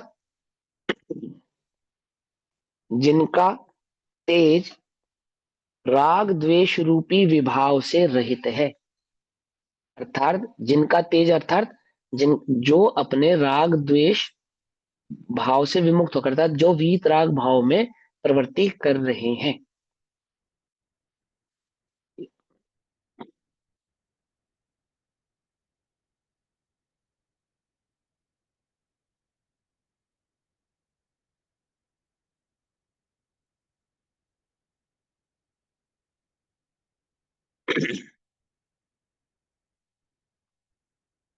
जिनका तेज राग द्वेष रूपी विभाव से रहित है। अर्थात जिनका तेज अर्थात जिन जो अपने राग द्वेष भाव से विमुक्त होकर अर्थात जो वीत राग भाव में प्रवृत्ति कर रहे हैं।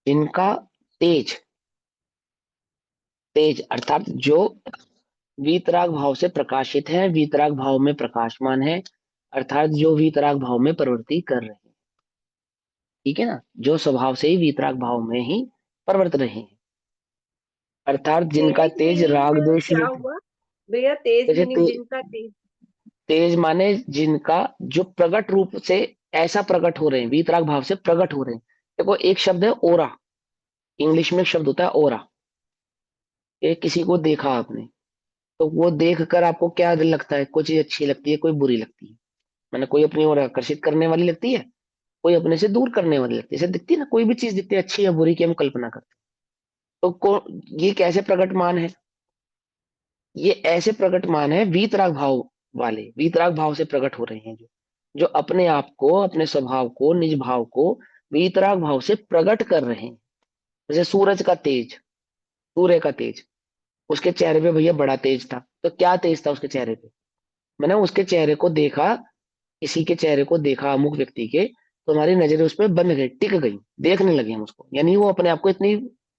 जिनका तेज तेज अर्थात जो वीतराग भाव से प्रकाशित है, वीतराग भाव में प्रकाशमान है, अर्थात जो वीतराग भाव में प्रवृत्ति कर रहे हैं। ठीक है ना, जो स्वभाव से ही वीतराग भाव में ही प्रवर्त रहे हैं, अर्थात जिनका तेज तेज मीनिंग राग द्वेष क्या रूप। हुआ भैया? तेज जैसे मीनिंग जिनका तेज। तेज माने जिनका जो प्रकट रूप से ऐसा प्रकट हो रहे हैं, वीतराग भाव से प्रकट हो रहे हैं। देखो एक शब्द है ओरा, इंग्लिश में एक शब्द होता है ओरा। ये किसी को देखा आपने तो वो देख कर आपको क्या लगता है? कोई चीज अच्छी लगती है, कोई बुरी लगती है। मैंने कोई अपनी ओर आकर्षित करने वाली लगती है, कोई अपने से दूर करने वाली लगती है। जैसे दिखती है ना, कोई भी चीज दिखती है अच्छी या बुरी की हम कल्पना करते हैं। तो ये कैसे प्रकट मान है? ये ऐसे प्रकट मान है वीतराग भाव वाले, वीतराग भाव से प्रकट हो रहे हैं जो जो अपने आप को, अपने स्वभाव को, निज भाव को वीतराग भाव से प्रकट कर रहे हैं। जैसे सूरज का तेज, सूर्य का तेज, उसके चेहरे पे भैया बड़ा तेज था। तो क्या तेज था उसके चेहरे पे? मैंने उसके चेहरे को देखा, किसी के चेहरे को देखा अमुक व्यक्ति के, तो हमारी नजरें उस पर बंध गई, टिक गई, देखने लगे हम उसको। यानी वो अपने आप को इतनी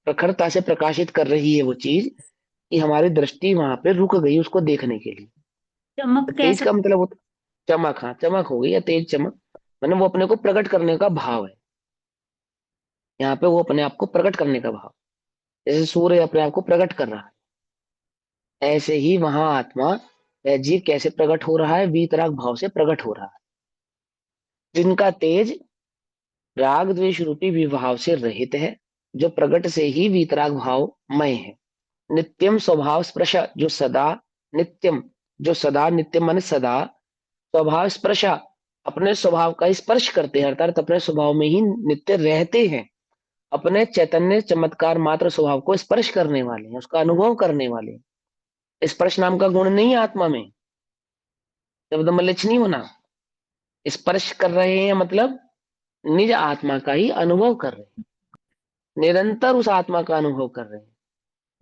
प्रखरता से प्रकाशित कर रही है वो चीज कि हमारी दृष्टि वहां पे रुक गई उसको देखने के लिए। चमक तो कह तेज का सकते। मतलब होता चमक, हाँ चमक हो गई या तेज चमक, मतलब वो अपने को प्रकट करने का भाव है। यहाँ पे वो अपने आप को प्रकट करने का भाव, जैसे सूर्य अपने आप को प्रकट कर रहा है, ऐसे ही वहां आत्मा या जीव कैसे प्रकट हो रहा है? वीतराग भाव से प्रकट हो रहा है। जिनका तेज राग द्वेष रूपी विभाव से रहित है, जो प्रगट से ही वीतराग भाव मय है। नित्यम स्वभाव स्पर्श, जो सदा नित्यम, जो सदा, नित्यम माने सदा, स्वभाव स्पर्श अपने स्वभाव का स्पर्श करते हैं, अर्थात अपने स्वभाव में ही नित्य रहते हैं। अपने चैतन्य चमत्कार मात्र स्वभाव को स्पर्श करने वाले हैं, उसका अनुभव करने वाले हैं। स्पर्श नाम का गुण नहीं है आत्मा में, शब्द मलिच नहीं होना। स्पर्श कर रहे हैं मतलब निज आत्मा का ही अनुभव कर रहे हैं, निरंतर उस आत्मा का अनुभव कर रहे हैं,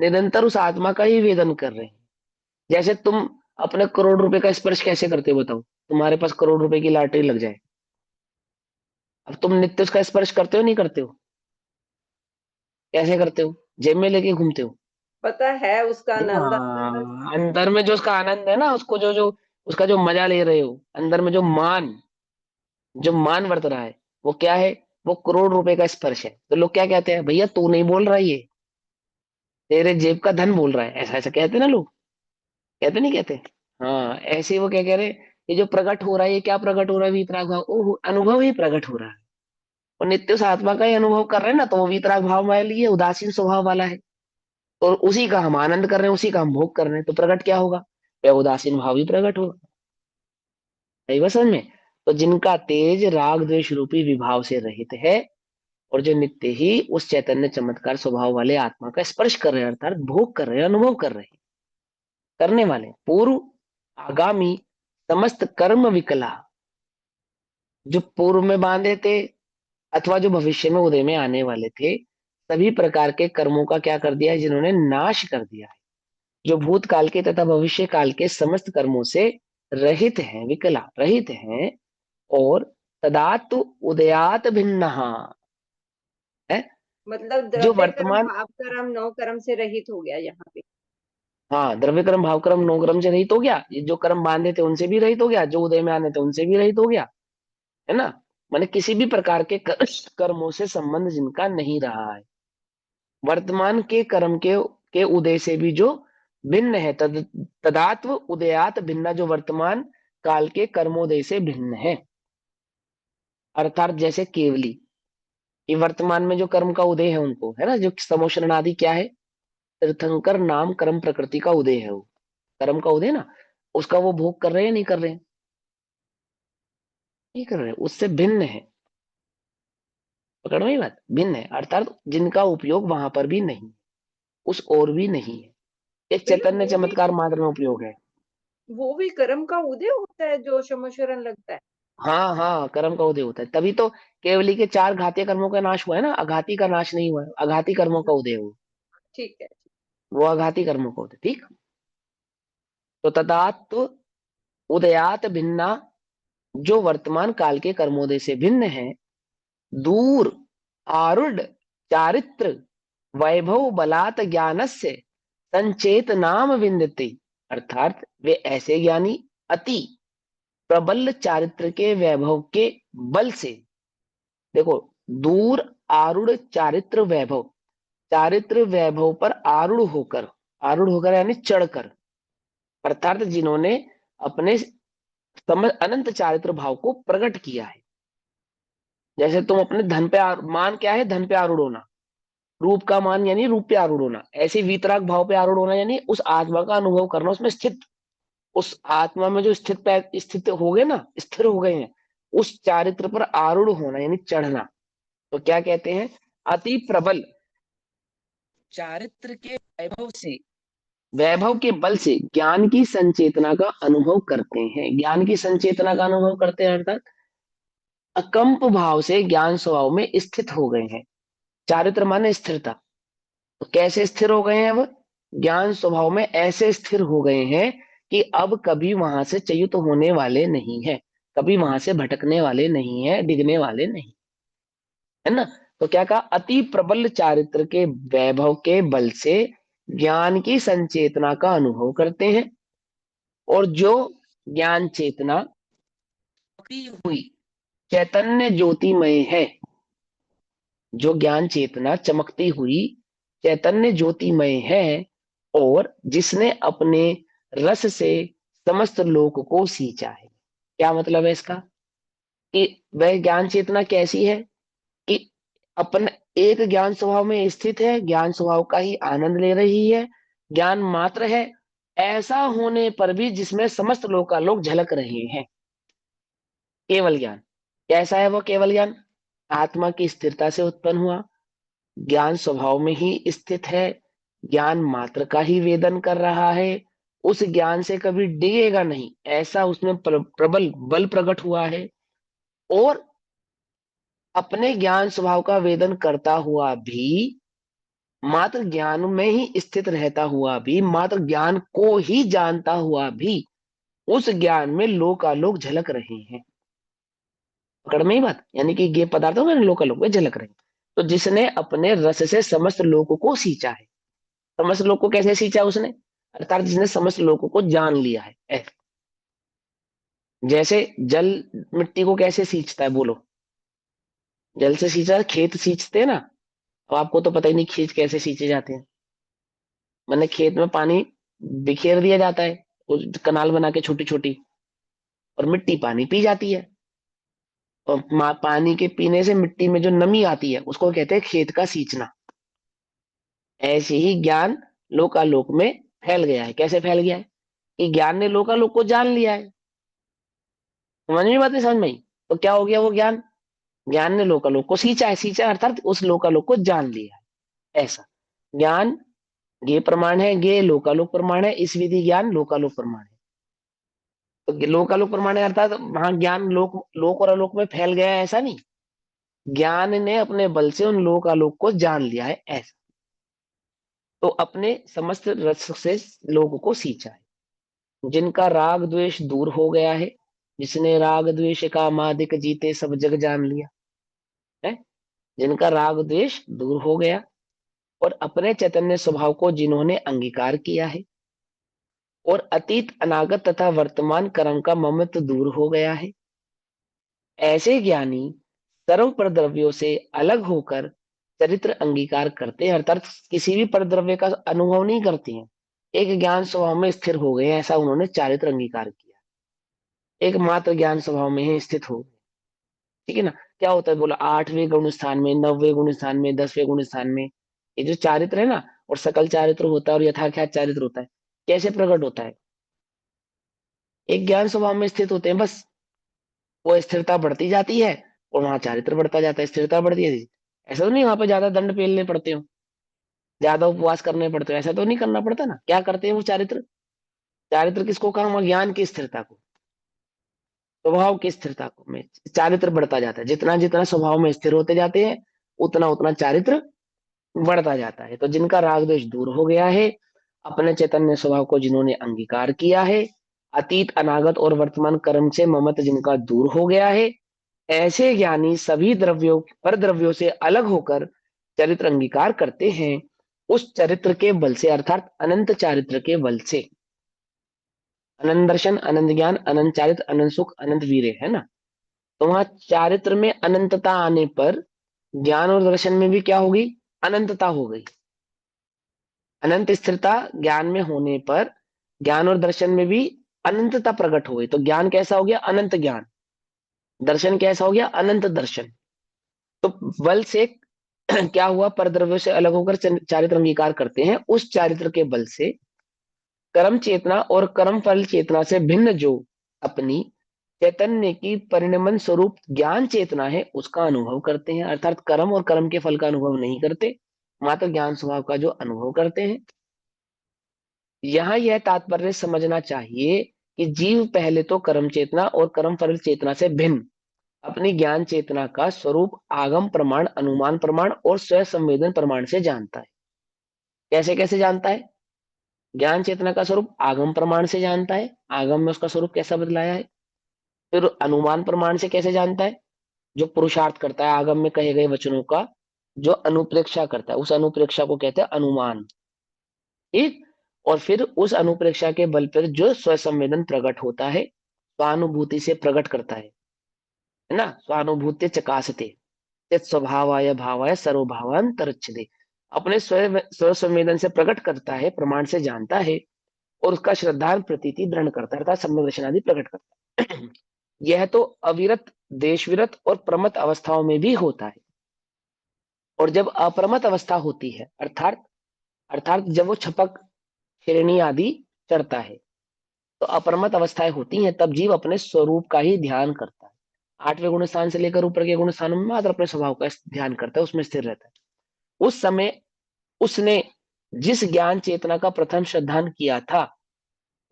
निरंतर उस आत्मा का ही वेदन कर रहे हैं। जैसे तुम अपने करोड़ रुपए का स्पर्श कैसे करते हो बताओ? तुम्हारे पास करोड़ रुपए की लॉटरी लग जाए, अब तुम नित्य उसका स्पर्श करते हो नहीं करते हो? कैसे करते हो? जेब में लेके घूमते हो? पता है उसका आनंद आता है। हाँ, अंदर में जो उसका आनंद है ना, उसको जो जो उसका जो मजा ले रहे हो, अंदर में जो मान वर्त रहा है, वो क्या है? वो करोड़ रुपए का स्पर्श है। तो लोग क्या कहते हैं? भैया तू नहीं बोल रहा, ये तेरे जेब का धन बोल रहा है, ऐसा ऐसा कहते हैं ना लोग, कहते नहीं कहते? हाँ, ऐसे ही वो क्या कह रहे हैं, ये जो प्रकट हो रहा है, ये क्या प्रकट हो रहा है? वीतराग भाव, ओह अनुभव ही प्रकट हो रहा है। और नित्य उस आत्मा का ही अनुभव कर रहे हैं ना, तो वो वीतराग भाव वाले लिए उदासीन स्वभाव वाला है, और उसी का हम आनंद कर रहे हैं, उसी का हम भोग कर रहे हैं। तो प्रकट क्या होगा? वह उदासीन भाव ही प्रकट होगा। सही बात समझ में? तो जिनका तेज राग द्वेष रूपी विभाव से रहित है, और जो नित्य ही उस चैतन्य चमत्कार स्वभाव वाले आत्मा का स्पर्श कर रहे हैं, अर्थात भोग कर रहे हैं, अनुभव कर रहे हैं, करने वाले, पूर्व आगामी समस्त कर्म विकला, जो पूर्व में बांधे थे अथवा जो भविष्य में उदय में आने वाले थे, सभी प्रकार के कर्मों का क्या कर दिया है? जिन्होंने नाश कर दिया है। जो भूतकाल के तथा भविष्य काल के समस्त कर्मों से रहित हैं, विकला रहित हैं, और तदातु उदयात भिन्न है, मतलब जो द्रव्य कर्म वर्तमान, भाव कर्म नौ कर्म से रहित हो गया यहाँ पे। हाँ द्रव्य कर्म भाव कर्म नौ कर्म से रहित हो गया। ये जो कर्म बांधे थे उनसे भी रहित हो गया, जो उदय में आने थे उनसे भी रहित हो गया, है ना? माने किसी भी प्रकार के कर्मों से संबंध जिनका नहीं रहा है, वर्तमान के कर्म के उदय से भी जो भिन्न है, तदात्व उदयात भिन्ना, जो वर्तमान काल के कर्मोदय से भिन्न है। अर्थात जैसे केवली, ये वर्तमान में जो कर्म का उदय है उनको, है ना, जो समोषण आदि क्या है, तीर्थंकर नाम कर्म प्रकृति का उदय है, वो कर्म का उदय ना, उसका वो भोग कर रहे हैं नहीं कर रहे हैं, नहीं कर रहे हैं, उससे भिन्न है। पकड़ में ही बात, भिन्न है अर्थात जिनका उपयोग वहां पर भी नहीं, उस और भी नहीं है, एक भैया चैतन्य चमत्कार मात्र में उपयोग है। वो भी कर्म का उदय होता है जो शमशरण लगता है। हाँ हाँ, कर्म का उदय होता है, तभी तो केवली के 4 घातीय कर्मों का नाश हुआ है ना, अघाती का नाश नहीं हुआ है, अघाती कर्मों का उदय हुआ, ठीक है। वो अघाती कर्मों का उदय, ठीक। तो तदात्व उदयात भिन्ना, जो वर्तमान काल के कर्मोदय से भिन्न है, दूर आरूढ़ चारित्र वैभव बलात् ज्ञानस्य संचेत नाम विन्दति, अर्थात वे ऐसे ज्ञानी अति प्रबल चारित्र के वैभव के बल से, देखो, दूर आरूढ़ चारित्र वैभव, चारित्र वैभव पर आरूढ़ होकर, आरूढ़ होकर यानी चढ़कर, अर्थात जिन्होंने अपने अनंत चारित्र भाव को प्रकट किया है। जैसे तुम अपने धन पे मान क्या है, धन पे आरूढ़ होना, रूप का मान यानी रूप पे आरूढ़ होना, ऐसे वीतराग भाव पे आरूढ़ होना यानी उस आत्मा का अनुभव करना, उसमें स्थित, उस आत्मा में जो स्थित हो गए ना, स्थिर हो गए हैं, उस चारित्र पर आरूढ़ होना यानी चढ़ना। तो क्या कहते हैं, अति प्रबल चारित्र के वैभव से, वैभव के बल से ज्ञान की संचेतना का अनुभव करते हैं, ज्ञान की संचेतना का अनुभव करते हैं अर्थात अकंप भाव से ज्ञान स्वभाव में स्थित हो गए हैं। चारित्र माने स्थिरता, तो कैसे स्थिर हो गए हैं, अब ज्ञान स्वभाव में ऐसे स्थिर हो गए हैं कि अब कभी वहां से च्युत होने वाले नहीं है, कभी वहां से भटकने वाले नहीं है, डिगने वाले नहीं, है ना। तो क्या कहा, अति प्रबल चारित्र के वैभव के बल से ज्ञान की संचेतना का अनुभव करते हैं, और जो ज्ञान चेतना हुई चैतन्य ज्योतिमय है, जो ज्ञान चेतना चमकती हुई चैतन्य ज्योतिमय है, और जिसने अपने रस से समस्त लोक को सींचा है। क्या मतलब है इसका, कि वह ज्ञान चेतना कैसी है, कि अपन एक ज्ञान स्वभाव में स्थित है, ज्ञान स्वभाव का ही आनंद ले रही है, ज्ञान मात्र है, ऐसा होने पर भी जिसमें समस्त लोकालोक झलक रहे हैं। केवल ज्ञान कैसा है, वो केवल ज्ञान आत्मा की स्थिरता से उत्पन्न हुआ, ज्ञान स्वभाव में ही स्थित है, ज्ञान मात्र का ही वेदन कर रहा है, उस ज्ञान से कभी डिगेगा नहीं, ऐसा उसमें प्रबल बल प्रकट हुआ है, और अपने ज्ञान स्वभाव का वेदन करता हुआ भी, मात्र ज्ञान में ही स्थित रहता हुआ भी, मात्र ज्ञान को ही जानता हुआ भी, उस ज्ञान में लोकालोक झलक रहे हैं। पकड़ में ही बात, यानी कि ये पदार्थों में लोकालोक में झलक रहे हैं। तो जिसने अपने रस से समस्त लोगों को सींचा है, समस्त लोग को कैसे सींचा उसने, अर्थात जिसने समस्त लोगों को जान लिया है, ऐसे। जैसे जल मिट्टी को कैसे सींचता है, बोलो, जल से सींचा, खेत सींचते हैं ना, अब आपको तो पता ही नहीं खेत कैसे सींचे जाते हैं, मैंने खेत में पानी बिखेर दिया जाता है, उस कनाल बना के छोटी छोटी, और मिट्टी पानी पी जाती है, और पानी के पीने से मिट्टी में जो नमी आती है उसको कहते हैं खेत का सींचना। ऐसे ही ज्ञान लोकालोक में फैल गया है, कैसे फैल गया है, कि ज्ञान ने लोकालोक को जान लिया है। समझ में बात नहीं, समझ में आई? तो क्या हो गया वो ज्ञान, ज्ञान ने लोकालोक को सींचा है, सींचा अर्थात उस लोकालोक को जान लिया है, ऐसा ज्ञान ये प्रमाण है, ये लोकालोक प्रमाण है, इस विधि ज्ञान लोकालोक प्रमाण है। तो लोकालोक प्रमाण है अर्थात वहां ज्ञान लोक लोक और आलोक में फैल गया है, ऐसा नहीं, ज्ञान ने अपने बल से उन लोकालोक को जान लिया है, ऐसा। तो अपने समस्त रस से लोगों को सींचा है, जिनका राग द्वेष दूर हो गया है, जिसने राग द्वेष का मादिक जीते सब जग जान लिया है, जिनका राग द्वेष दूर हो गया, और अपने चैतन्य स्वभाव को जिन्होंने अंगीकार किया है, और अतीत अनागत तथा वर्तमान कर्म का ममत्व दूर हो गया है, ऐसे ज्ञानी सर्व परद्रव्यों से अलग होकर चरित्र अंगीकार करते हैं, अर्थात किसी भी परद्रव्य का अनुभव नहीं करते हैं। एक ज्ञान स्वभाव में स्थिर हो गए, ऐसा उन्होंने चारित्र अंगीकार किया। एक मात्र ज्ञान स्वभाव में ही स्थित हो गए, ठीक है ना। क्या होता है बोला, 8वें गुण स्थान में, 9वें गुण स्थान में, 10वें गुण स्थान में, ये जो चारित्र है ना, और सकल चारित्र होता है और यथाख्यात चारित्र होता है, कैसे प्रकट होता है? एक ज्ञान स्वभाव में स्थित होते हैं बस, वो स्थिरता बढ़ती जाती है और वहां चारित्र बढ़ता जाता है, स्थिरता बढ़ती है। ऐसा तो नहीं वहां पे ज्यादा दंड पेलने पड़ते हो, ज्यादा उपवास करने पड़ते हो, ऐसा तो नहीं करना पड़ता ना। क्या करते हैं वो चारित्र? चारित्र किसको कहा? वहां ज्ञान की स्थिरता को, स्वभाव की स्थिरता को में चारित्र बढ़ता जाता है। जितना जितना स्वभाव में स्थिर होते जाते हैं, उतना उतना चारित्र बढ़ता जाता है। तो जिनका राग द्वेष दूर हो गया है, अपने चैतन्य स्वभाव को जिन्होंने अंगीकार किया है, अतीत अनागत और वर्तमान कर्म से ममत जिनका दूर हो गया है, ऐसे ज्ञानी सभी द्रव्यों पर द्रव्यों से अलग होकर चरित्र अंगीकार करते हैं। उस चरित्र के बल से, अर्थात अनंत चारित्र के बल से, अनंत दर्शन, अनंत ज्ञान, अनंत चारित्र, अनंत सुख, अनंत वीर्य, है ना। तो वहां चारित्र में अनंतता आने पर ज्ञान और दर्शन में भी क्या होगी? अनंतता हो गई। अनंत स्थिरता ज्ञान में होने पर ज्ञान और दर्शन में भी अनंतता प्रकट हो गई। तो ज्ञान कैसा हो गया? अनंत ज्ञान। दर्शन कैसा हो गया? अनंत दर्शन। तो बल से क्या हुआ? परद्रव्य से अलग होकर चारित्र अंगीकार करते हैं। उस चारित्र के बल से कर्म चेतना और कर्म फल चेतना से भिन्न जो अपनी चैतन्य की परिणमन स्वरूप ज्ञान चेतना है, उसका अनुभव करते हैं। अर्थात कर्म और कर्म के फल का अनुभव नहीं करते, मात्र ज्ञान स्वभाव का जो अनुभव करते हैं। यहाँ यह तात्पर्य समझना चाहिए कि जीव पहले तो कर्म चेतना और कर्म फल चेतना से भिन्न अपनी ज्ञान चेतना का स्वरूप आगम प्रमाण, अनुमान प्रमाण और स्व संवेदन प्रमाण से जानता है। कैसे कैसे जानता है? ज्ञान चेतना का स्वरूप आगम प्रमाण से जानता है, आगम में उसका स्वरूप कैसा बदलाया है। फिर अनुमान प्रमाण से कैसे जानता है? जो पुरुषार्थ करता है आगम में कहे गए वचनों का, जो अनुप्रेक्षा करता है, उस अनुप्रेक्षा को कहते हैं अनुमान, ठीक। और फिर उस अनुप्रेक्षा के बल पर जो स्वसंवेदन प्रकट होता है, स्वानुभूति से प्रकट करता है ना। स्वानुभूति चकासते स्वभावाय भावाय सर्वभावांतरच्छते, अपने स्व संवेदन से प्रकट करता है, प्रमाण से जानता है, और उसका श्रद्धा प्रतीति दृढ़ करता है, अर्थात सम्यक दर्शन आदि प्रकट करता है। यह तो अविरत, देशविरत और प्रमत अवस्थाओं में भी होता है। और जब अप्रमत अवस्था होती है, अर्थात अर्थात जब वो छपक, हिरणी आदि चढ़ता है, तो अप्रमत अवस्थाएं होती हैं, तब जीव अपने स्वरूप का ही ध्यान करता है। 8वें गुण स्थान से लेकर ऊपर के गुण स्थानों में मात्र अपने स्वभाव का ध्यान करता है, उसमें स्थिर रहता है। उस समय उसने जिस ज्ञान चेतना का प्रथम श्रद्धान किया था,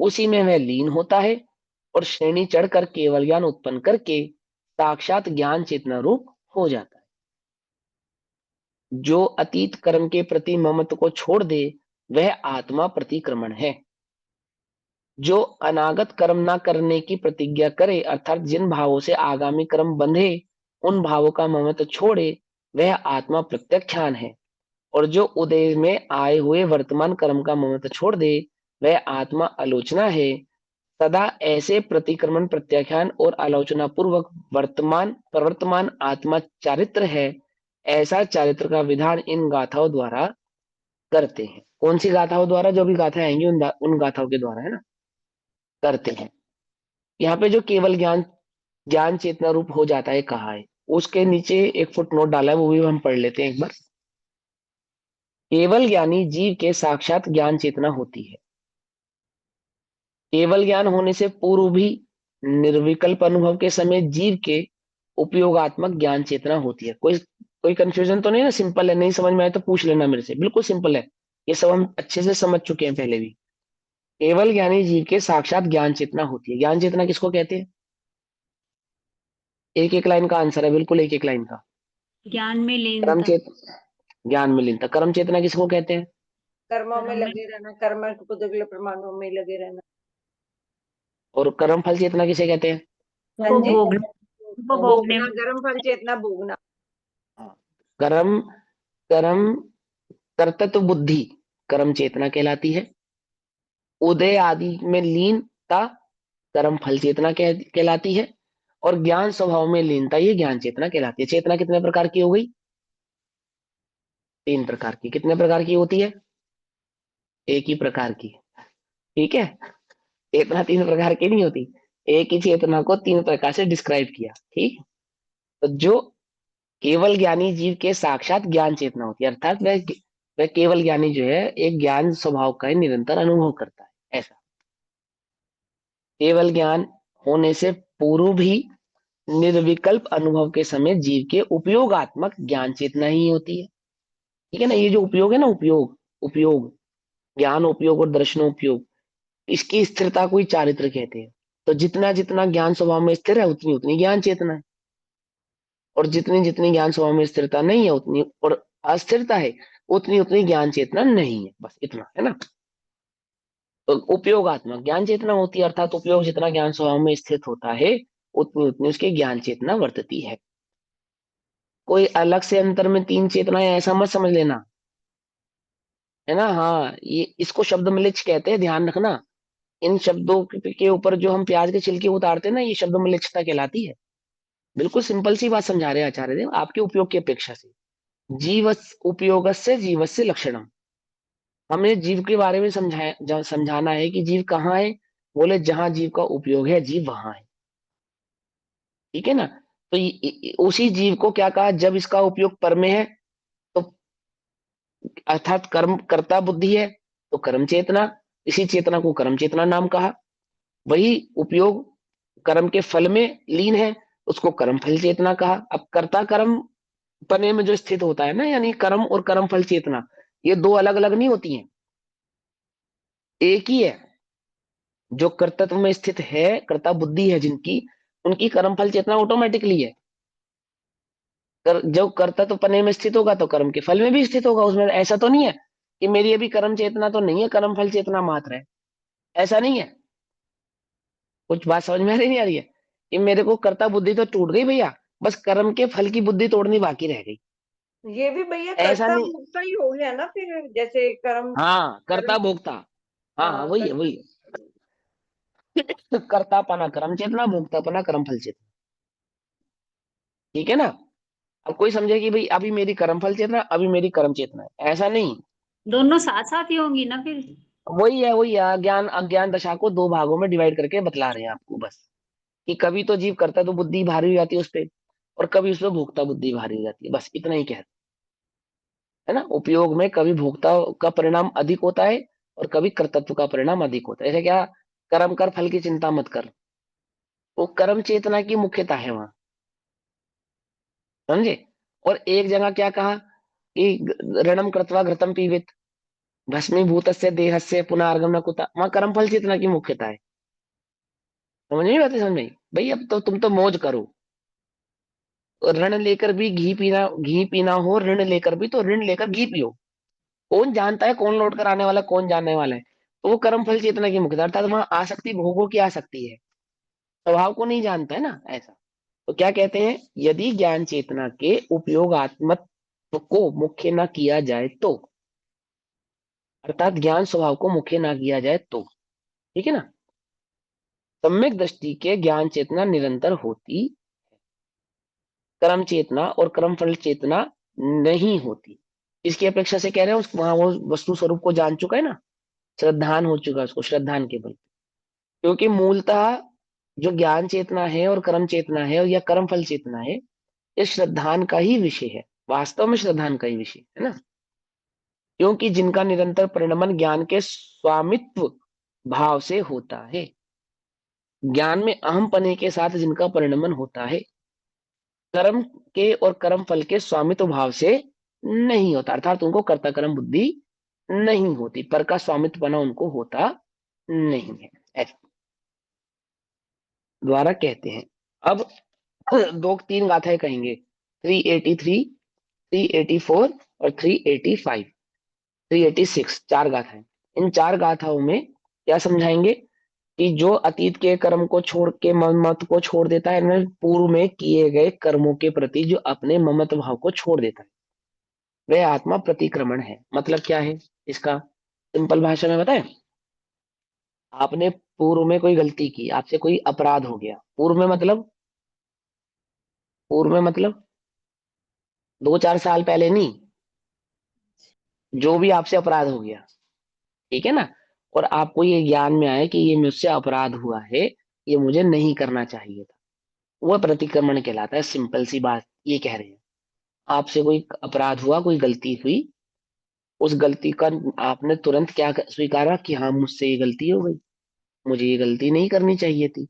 उसी में वह लीन होता है और श्रेणी चढ़कर केवल ज्ञान उत्पन्न करके साक्षात ज्ञान चेतना रूप हो जाता है। जो अतीत कर्म के प्रति ममत्व को छोड़ दे, वह आत्मा प्रतिक्रमण है। जो अनागत कर्म ना करने की प्रतिज्ञा करे, अर्थात जिन भावों से आगामी कर्म बंधे, उन भावों का ममत्व छोड़े, वह आत्मा प्रत्यक्षान है। और जो उदय में आए हुए वर्तमान कर्म का ममत्व छोड़ दे, वह आत्मा आलोचना है। सदा ऐसे प्रतिक्रमण, प्रत्याख्यान और आलोचना पूर्वक वर्तमान प्रवर्तमान आत्मा चारित्र है। ऐसा चारित्र का विधान इन गाथाओं द्वारा करते हैं। कौन सी गाथाओं द्वारा? जो भी गाथाएं आएंगी उन गाथाओं के द्वारा, है ना, करते हैं। यहाँ पे जो केवल ज्ञान ज्ञान चेतना रूप हो जाता है कहा है, उसके नीचे एक फुट नोट डाला है, वो भी हम पढ़ लेते हैं एक बार। केवल ज्ञानी जीव के साक्षात ज्ञान चेतना होती है। केवल ज्ञान होने से पूर्व भी निर्विकल्प अनुभव के समय जीव के उपयोगात्मक ज्ञान चेतना होती है। कोई कोई कंफ्यूजन तो नहीं ना? सिंपल है, नहीं समझ में आए तो पूछ लेना मेरे से, बिल्कुल सिंपल है। ये सब हम अच्छे से समझ चुके हैं पहले भी। केवल ज्ञानी जीव के साक्षात ज्ञान चेतना होती है। ज्ञान चेतना किसको कहते हैं? एक एक लाइन का आंसर है, बिल्कुल एक एक लाइन का। ज्ञान में कर्म लीनता। चेत ज्ञान में लीनता। कर्म चेतना किसको कहते हैं? कर्मों में कर्म में लगे रहना, कर्म के प्रमाणों में लगे रहना। और कर्म फल चेतना किसे कहते हैं? हाँ जी, उपभोगना, उपभोगने भोगना, कर्म फल चेतना भोगना। हाँ। कर्म कर्म कर्तृत्व बुद्धि कर्म चेतना कहलाती है। उदय आदि में लीनता कर्म फल चेतना कहलाती है। और ज्ञान स्वभाव में लीनता, ये ज्ञान चेतना कहलाती है। चेतना कितने प्रकार की हो गई? 3 प्रकार की। कितने प्रकार की होती है? एक ही प्रकार की। ठीक है, चेतना 3 प्रकार की नहीं होती। एक ही चेतना को 3 प्रकार से डिस्क्राइब किया। ठीक, तो जो केवल ज्ञानी जीव के साक्षात ज्ञान चेतना होती है, अर्थात वह केवल ज्ञानी जो है एक ज्ञान स्वभाव का ही निरंतर अनुभव करता है। ऐसा केवल ज्ञान होने से पूर्व भी निर्विकल्प अनुभव के समय जीव के उपयोगात्मक ज्ञान चेतना ही होती है। ठीक है ना, ये जो उपयोग है ना, उपयोग उपयोग ज्ञान उपयोग और दर्शनोपयोग, इसकी स्थिरता को ही चारित्र कहते हैं। तो जितना जितना ज्ञान स्वभाव में स्थिर है उतनी उतनी ज्ञान चेतना है, और जितनी जितनी ज्ञान स्वभाव में स्थिरता नहीं है उतनी, और अस्थिरता है उतनी उतनी ज्ञान चेतना नहीं है। बस इतना है ना। तो उपयोगात्मक ज्ञान चेतना होती है, अर्थात उपयोग जितना ज्ञान स्वभाव में स्थित होता है उतनी उतनी उसकी ज्ञान चेतना वर्तती है। कोई अलग से अंतर में 3 चेतनाएं ऐसा मत समझ लेना, है ना। हाँ, ये इसको शब्द मलिच कहते हैं, ध्यान रखना। इन शब्दों के ऊपर जो हम प्याज के छिलके उतारते हैं ना, ये शब्द मलिचता कहलाती है। बिल्कुल सिंपल सी बात समझा रहे हैं आचार्य देव, आपके उपयोग की अपेक्षा से। जीवस उपयोगस्य जीवस्य लक्षणम। हमें जीव के बारे में समझाना है कि जीव कहाँ है। बोले जहां जीव का उपयोग है जीव वहां है। ठीक है ना। तो उसी जीव को क्या कहा, जब इसका उपयोग पर में है तो, अर्थात कर्म कर्ता बुद्धि है तो कर्म चेतना, इसी चेतना को कर्म चेतना नाम कहा। वही उपयोग कर्म के फल में लीन है, उसको कर्म फल चेतना कहा। अब कर्ता कर्म पने में जो स्थित होता है ना, यानी कर्म और कर्म फल चेतना, ये 2 अलग अलग नहीं होती हैं, एक ही है। जो कर्तत्व में स्थित है, कर्ता बुद्धि है जिनकी, उनकी कर्म फल चेतना ऑटोमेटिकली है। जो कर्तत्व पने में स्थित होगा तो कर्म के फल में भी स्थित होगा। उसमें ऐसा तो नहीं है कि मेरी अभी कर्म चेतना तो नहीं है, कर्म फल चेतना मात्र है, ऐसा नहीं है। कुछ बात समझ में आ रही नहीं आ रही है? कि मेरे को कर्ता बुद्धि तो टूट गई भैया, बस कर्म के फल की बुद्धि तोड़नी बाकी रह गई, ये भी भैया ऐसा कर्ता नहीं। भोक्ता ही हो गया ना फिर, जैसे कर्म हाँ, कर्ता कर्म भोक्ता। हाँ हाँ, हाँ वही है कर्ता। वही है। कर्तापना कर्म चेतना, भोक्तापना कर्म फल चेतना। ठीक है ना। अब कोई समझे कि भाई अभी मेरी कर्म फल चेतना, अभी मेरी कर्म चेतना है, ऐसा नहीं। दोनों साथ साथ ही होंगी ना फिर। वही है अज्ञान अज्ञान दशा को 2 भागों में डिवाइड करके बतला रहे हैं आपको बस। कि कभी तो जीव करता तो बुद्धि भारी हो जाती है उस पे, और कभी उस पे भोक्ता बुद्धि भारी हो जाती है, बस इतना ही कहते है ना। उपयोग में कभी भोक्ता का परिणाम अधिक होता है और कभी कर्तत्व का परिणाम अधिक होता है। ऐसे क्या, कर्म कर फल की चिंता मत कर, वो कर्म चेतना की मुख्यता है वहां, समझे। और एक जगह क्या कहा कि ऋणम कृत्वा घृतम पीवित भस्मीभूतस्य देहस्य पुनर्गम न कुता, वहां कर्म फल चेतना की मुख्यता है। समझ नहीं बातें, समझ में आई? भाई अब तो तुम तो मौज करो, ऋण लेकर भी घी पीना हो, ऋण लेकर भी तो ऋण लेकर घी पियो। कौन जानता है कौन लौट कर आने वाला है, कौन जानने वाला है। तो वो कर्म फल चेतना की मुख्यता, अर्थात वहां आसक्ति भोगों की आसक्ति है, स्वभाव को नहीं जानता है ना ऐसा। तो क्या कहते हैं, यदि ज्ञान चेतना के उपयोगात्मक को मुख्य न किया जाए तो, अर्थात ज्ञान स्वभाव को मुख्य ना किया जाए तो, ठीक है ना, सम्यक दृष्टि के ज्ञान चेतना निरंतर होती, कर्म चेतना और कर्म फल चेतना नहीं होती। इसकी अपेक्षा से कह रहे हैं वहां वो वस्तु स्वरूप को जान चुका है ना, श्रद्धान हो चुका है उसको, श्रद्धान के बल। क्योंकि मूलतः जो ज्ञान चेतना है और कर्म चेतना है या कर्म फल चेतना है, ये श्रद्धान का ही विषय है, वास्तव में श्रद्धान का ही विषय है ना। क्योंकि जिनका निरंतर परिणमन ज्ञान के स्वामित्व भाव से होता है, ज्ञान में अहम पने के साथ जिनका परिणमन होता है, कर्म के और कर्म फल के स्वामित्व भाव से नहीं होता, अर्थात उनको कर्ता कर्म बुद्धि नहीं होती, पर का स्वामित्व बना उनको होता नहीं है, ऐसा द्वारा कहते हैं। अब 2-3 गाथाएं कहेंगे, 383, 384 और 385, 386, 4 गाथाएं। इन 4 गाथाओं में क्या समझाएंगे कि जो अतीत के कर्म को छोड़ के ममत्व को छोड़ देता है, वह पूर्व में किए गए कर्मों के प्रति जो अपने ममत्व भाव को छोड़ देता है, वह आत्मा प्रतिक्रमण है। मतलब क्या है इसका, सिंपल भाषा में बताएं। आपने पूर्व में कोई गलती की, आपसे कोई अपराध हो गया, पूर्व में मतलब पूर्व में मतलब 2-4 साल पहले नहीं, जो भी आपसे अपराध हो गया, ठीक है ना, और आपको ये ज्ञान में आए कि ये मुझसे अपराध हुआ है, ये मुझे नहीं करना चाहिए था, वह प्रतिक्रमण कहलाता है। सिंपल सी बात ये कह रहे हैं। आपसे कोई अपराध हुआ, कोई गलती हुई, उस गलती का आपने तुरंत क्या स्वीकारा कि हाँ मुझसे ये गलती हो गई, मुझे ये गलती नहीं करनी चाहिए थी,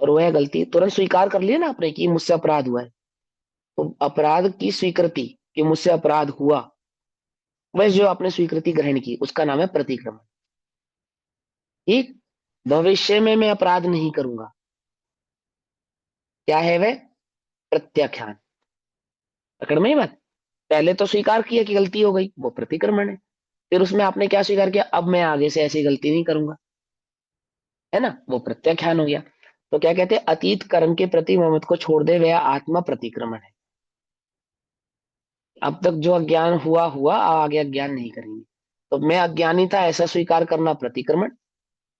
और वह गलती तुरंत स्वीकार कर लिया ना आपने कि मुझसे अपराध हुआ है। तो अपराध की स्वीकृति कि मुझसे अपराध हुआ, वह जो आपने स्वीकृति ग्रहण की उसका नाम है प्रतिक्रमण। ठीक। भविष्य में मैं अपराध नहीं करूंगा, क्या है वह? प्रत्याख्यान। पकड़ में ही बात। पहले तो स्वीकार किया कि गलती हो गई, वो प्रतिक्रमण है। फिर उसमें आपने क्या स्वीकार किया, अब मैं आगे से ऐसी गलती नहीं करूंगा, है ना, वो प्रत्याख्यान हो गया। तो क्या कहते हैं, अतीत कर्म के प्रति ममत्व को छोड़ दे वह आत्मा प्रतिक्रमण है। अब तक जो अज्ञान हुआ हुआ, आगे अज्ञान नहीं करेंगे। तो मैं अज्ञानी था ऐसा स्वीकार करना प्रतिक्रमण।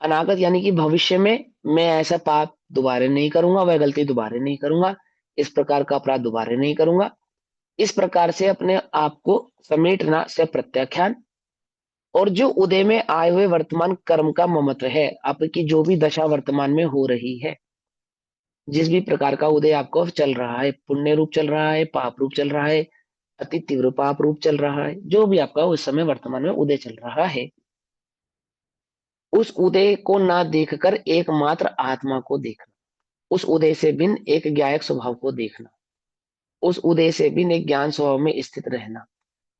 अनागत यानी कि भविष्य में मैं ऐसा पाप दोबारा नहीं करूंगा, वह गलती दोबारा नहीं करूंगा, इस प्रकार का अपराध दोबारा नहीं करूंगा। इस प्रकार से अपने आप को समेटना से प्रत्याख्यान। और जो उदय में आए हुए वर्तमान कर्म का ममत्व है, आपकी जो भी दशा वर्तमान में हो रही है, जिस भी प्रकार का उदय आपको चल रहा है, पुण्य रूप चल रहा है, पाप रूप चल रहा है, अति तीव्र पाप रूप चल रहा है, जो भी आपका उस समय वर्तमान में उदय चल रहा है, उस उदय को ना देखकर एकमात्र आत्मा को देखना, उस उदय से भिन्न एक ज्ञायक स्वभाव को देखना, उस उदय से भिन्न एक ज्ञान स्वभाव में स्थित रहना,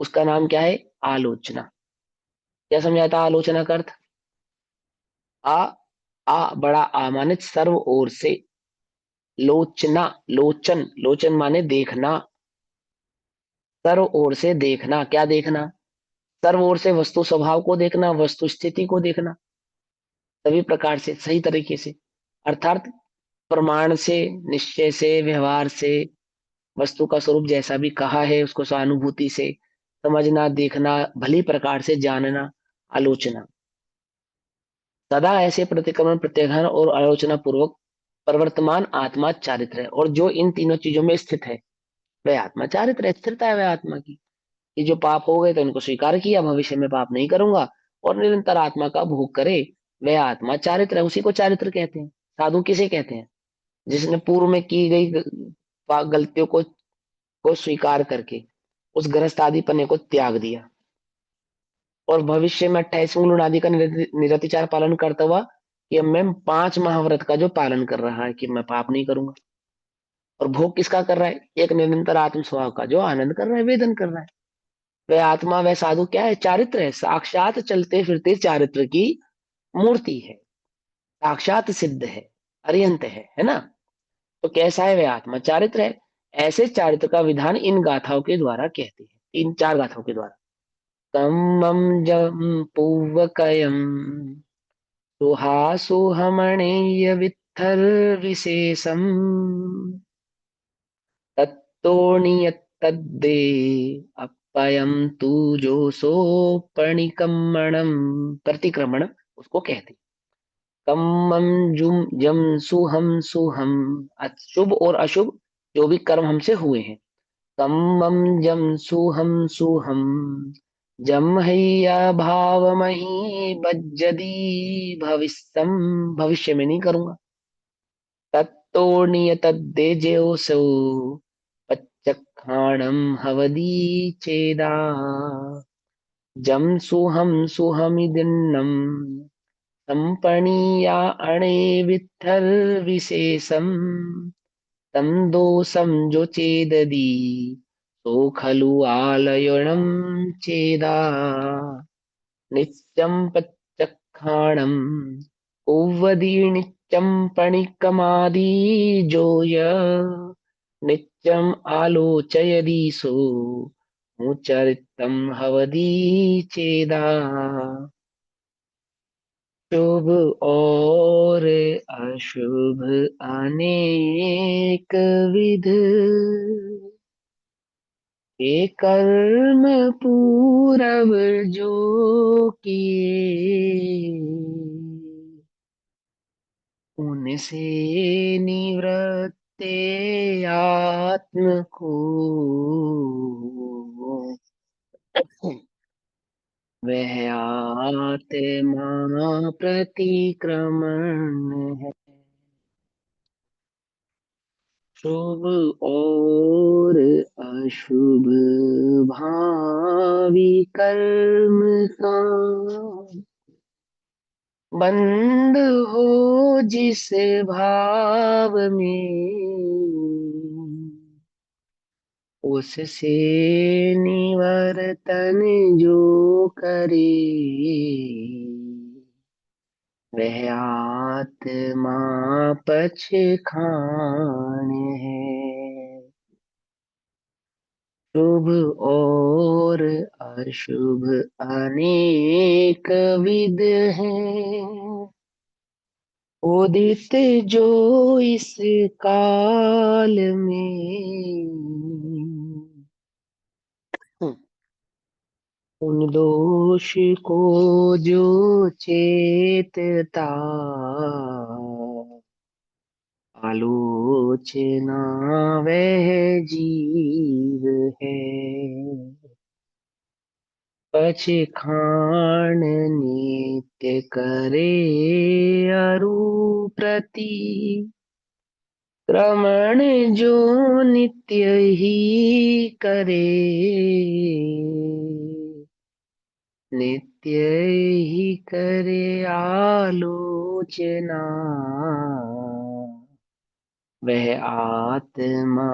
उसका नाम क्या है? आलोचना। क्या समझाता आलोचना का अर्थ? आ, आ बड़ा आ माने सर्व ओर से, लोचना, लोचन, लोचन माने देखना, सर्व ओर से देखना। क्या देखना? सर्व ओर से वस्तु स्वभाव को देखना, वस्तु स्थिति को देखना, सभी प्रकार से सही तरीके से, अर्थात प्रमाण से, निश्चय से, व्यवहार से, वस्तु का स्वरूप जैसा भी कहा है उसको सहानुभूति से समझना, देखना, भली प्रकार से जानना, आलोचना। सदा ऐसे प्रतिक्रमण, प्रत्याख्यान और आलोचना पूर्वक प्रवर्तमान आत्मा चारित्र है, और जो इन तीनों चीजों में स्थित है वह आत्मा चारित्र है, स्थिरता है वह आत्मा की। कि जो पाप हो गए तो इनको स्वीकार किया, भविष्य में पाप नहीं करूंगा, और निरंतर आत्मा का भोग करे, वह आत्मा चारित्र है। उसी को चारित्र कहते हैं। साधु किसे कहते हैं? जिसने पूर्व में की गई गलतियों को स्वीकार करके उस ग्रस्त आदि पने को त्याग दिया, और भविष्य में 28 मूल आदि का निरतिचार पालन करता हुआ कि अब मैं 5 महाव्रत का जो पालन कर रहा है कि मैं पाप नहीं करूंगा। और भोग किसका कर रहा है? एक निरंतर आत्म स्वभाव का जो आनंद कर रहा है, वेदन कर रहा है। वह आत्मा, वह साधु क्या है? चारित्र है, साक्षात चलते फिरते चारित्र की मूर्ति है, साक्षात सिद्ध है, अरिहंत है ना। तो कैसा है वह आत्मा? चारित्र है। ऐसे चारित्र का विधान इन गाथाओं के द्वारा कहते हैं, 3-4 गाथाओं के द्वारा। कम्मं जं पूवकयं सुहासुहमणेय वित्थल विशेषम तत्तोणीयत्तद्दे अपयं तु जो सोपणिकम्मणम। प्रतिक्रमण उसको कहते हैं। कम्मम जुम जम सुहम सुहम, अशुभ और अशुभ जो भी कर्म हमसे हुए हैं। कम्मम जम सुहम सुहम, जम हैया भावमही बज्जदी भविष्यम, भविष्य में नहीं करूंगा। तत्तोणीय तद्दे ज्योसो पच्चखाणम हवदी चेदा, जम सुहम सुहमिदिन्नम संपणीया अणे वित्थल विशेषम तम दोषम जो चेददी तो खलु आलयणम चेदा, नित्यं पच्चखाणम उवदी नित्यं पणिकमादी जोय नित्यम आलोचयदी सो मुचरितम हवदी चेदा। शुभ और अशुभ अनेक विध, ये कर्म पूरब जो किए, उनसे निवृत्त आत्म को वह आत्मा प्रतिक्रमण है। शुभ और अशुभ भावी कर्म का बंद हो जिस भाव में, उससे निवर्तन जो करे, वह आत्मा पछखान है। शुभ और अशुभ अनेक विध हैं, उदित जो इस काल में, उन दोष को जो चेतता, आलोचना वह जीव है। पछखान नित्य करे अरु प्रति, क्रमण जो नित्य ही करे, नित्य ही करे आलोचना, वह आत्मा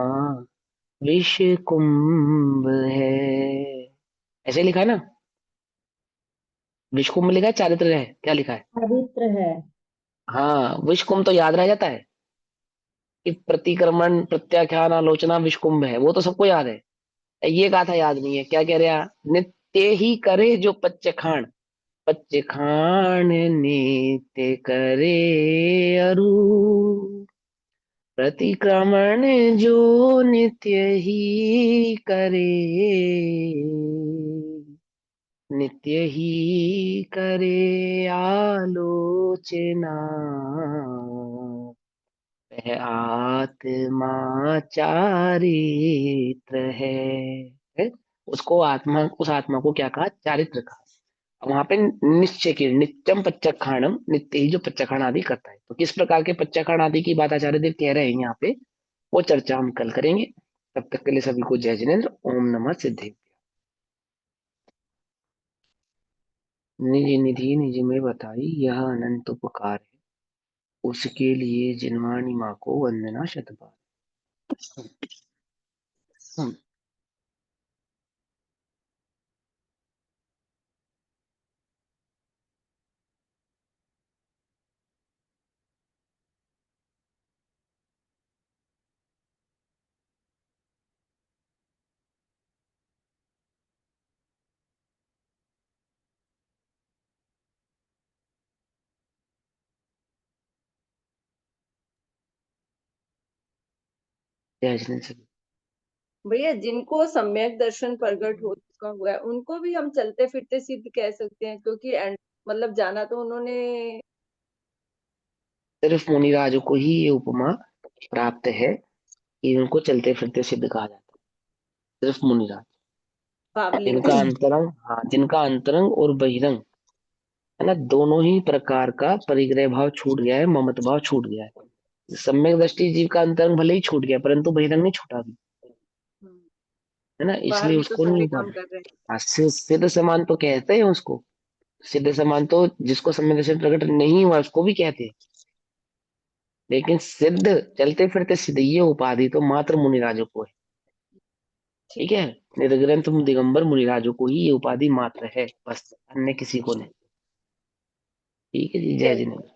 विष कुंभ है। ऐसे लिखा है ना, विष कुंभ लिखा है, चारित्र है, क्या लिखा है? पवित्र है। हाँ, विष कुंभ तो याद रह जाता है कि प्रतिक्रमण प्रत्याख्यान आलोचना विष कुंभ है, वो तो सबको याद है। ये गाथा याद नहीं है, क्या कह रहा? नित्य ही करे जो पच्चखान, पच्चखान नित्य करे अरु, प्रतिक्रमण जो नित्य ही करे, नित्य ही करे आलोचना, वह आत्मा चारित्र है? उसको आत्मा, उस आत्मा को क्या कहा? चारित्र कहा। अब वहां पे निश्चय की नित्यम पच्चखाणम, नित्य ही जो पच्चखाण आदि करता है। तो किस प्रकार के पच्चखाण आदि की बात आचार्य देव कह रहे हैं यहाँ पे, वो चर्चा हम कल करेंगे। तब तक के लिए सभी को जय जिनेन्द्र। ओम नमः सिद्धे। निज निधि निज में बताई यह अनंत उपकार है, उसके लिए जिनवाणी माँ को वंदना शत बार। जय जिनेन्द्र सभी। भैया जिनको सम्यक दर्शन प्रकट हो चुका हुआ है उनको भी हम चलते फिरते सिद्ध कह सकते हैं, क्योंकि मतलब जाना तो उन्होंने। सिर्फ मुनिराजों को ही ये उपमा प्राप्त है कि उनको चलते फिरते सिद्ध कहा जाता है, सिर्फ मुनिराज। बावली जिनका को। अंतरंग, हाँ, जिनका अंतरंग और बहिरंग है ना, दोनों ही प्रकार का परिग्रह भाव छूट गया है, ममत भाव छूट गया है। सम्यक दृष्टि जीव का अंतरंग भले ही छूट गया, परंतु बहिरंग नहीं छूटा अभी, हम्म, है ना, बाहर इसलिए भी तो उसको नहीं सारे काम उपाधि। कर रहे हैं। हाँ, सिद्ध समान तो कहते हैं उसको। सिद्ध समान तो जिसको सम्यक दर्शन प्रकट नहीं हुआ उसको भी कहते हैं, लेकिन सिद्ध, चलते फिरते सिद्ध, ये उपाधि तो मात्र मुनिराजों को है। ठीक ठीक है, है। निर्ग्रंथ दिगंबर मुनिराजों को ही ये उपाधि मात्र है, बस, अन्य किसी को नहीं। ठीक है जी, जय जय जिनेन्द्र।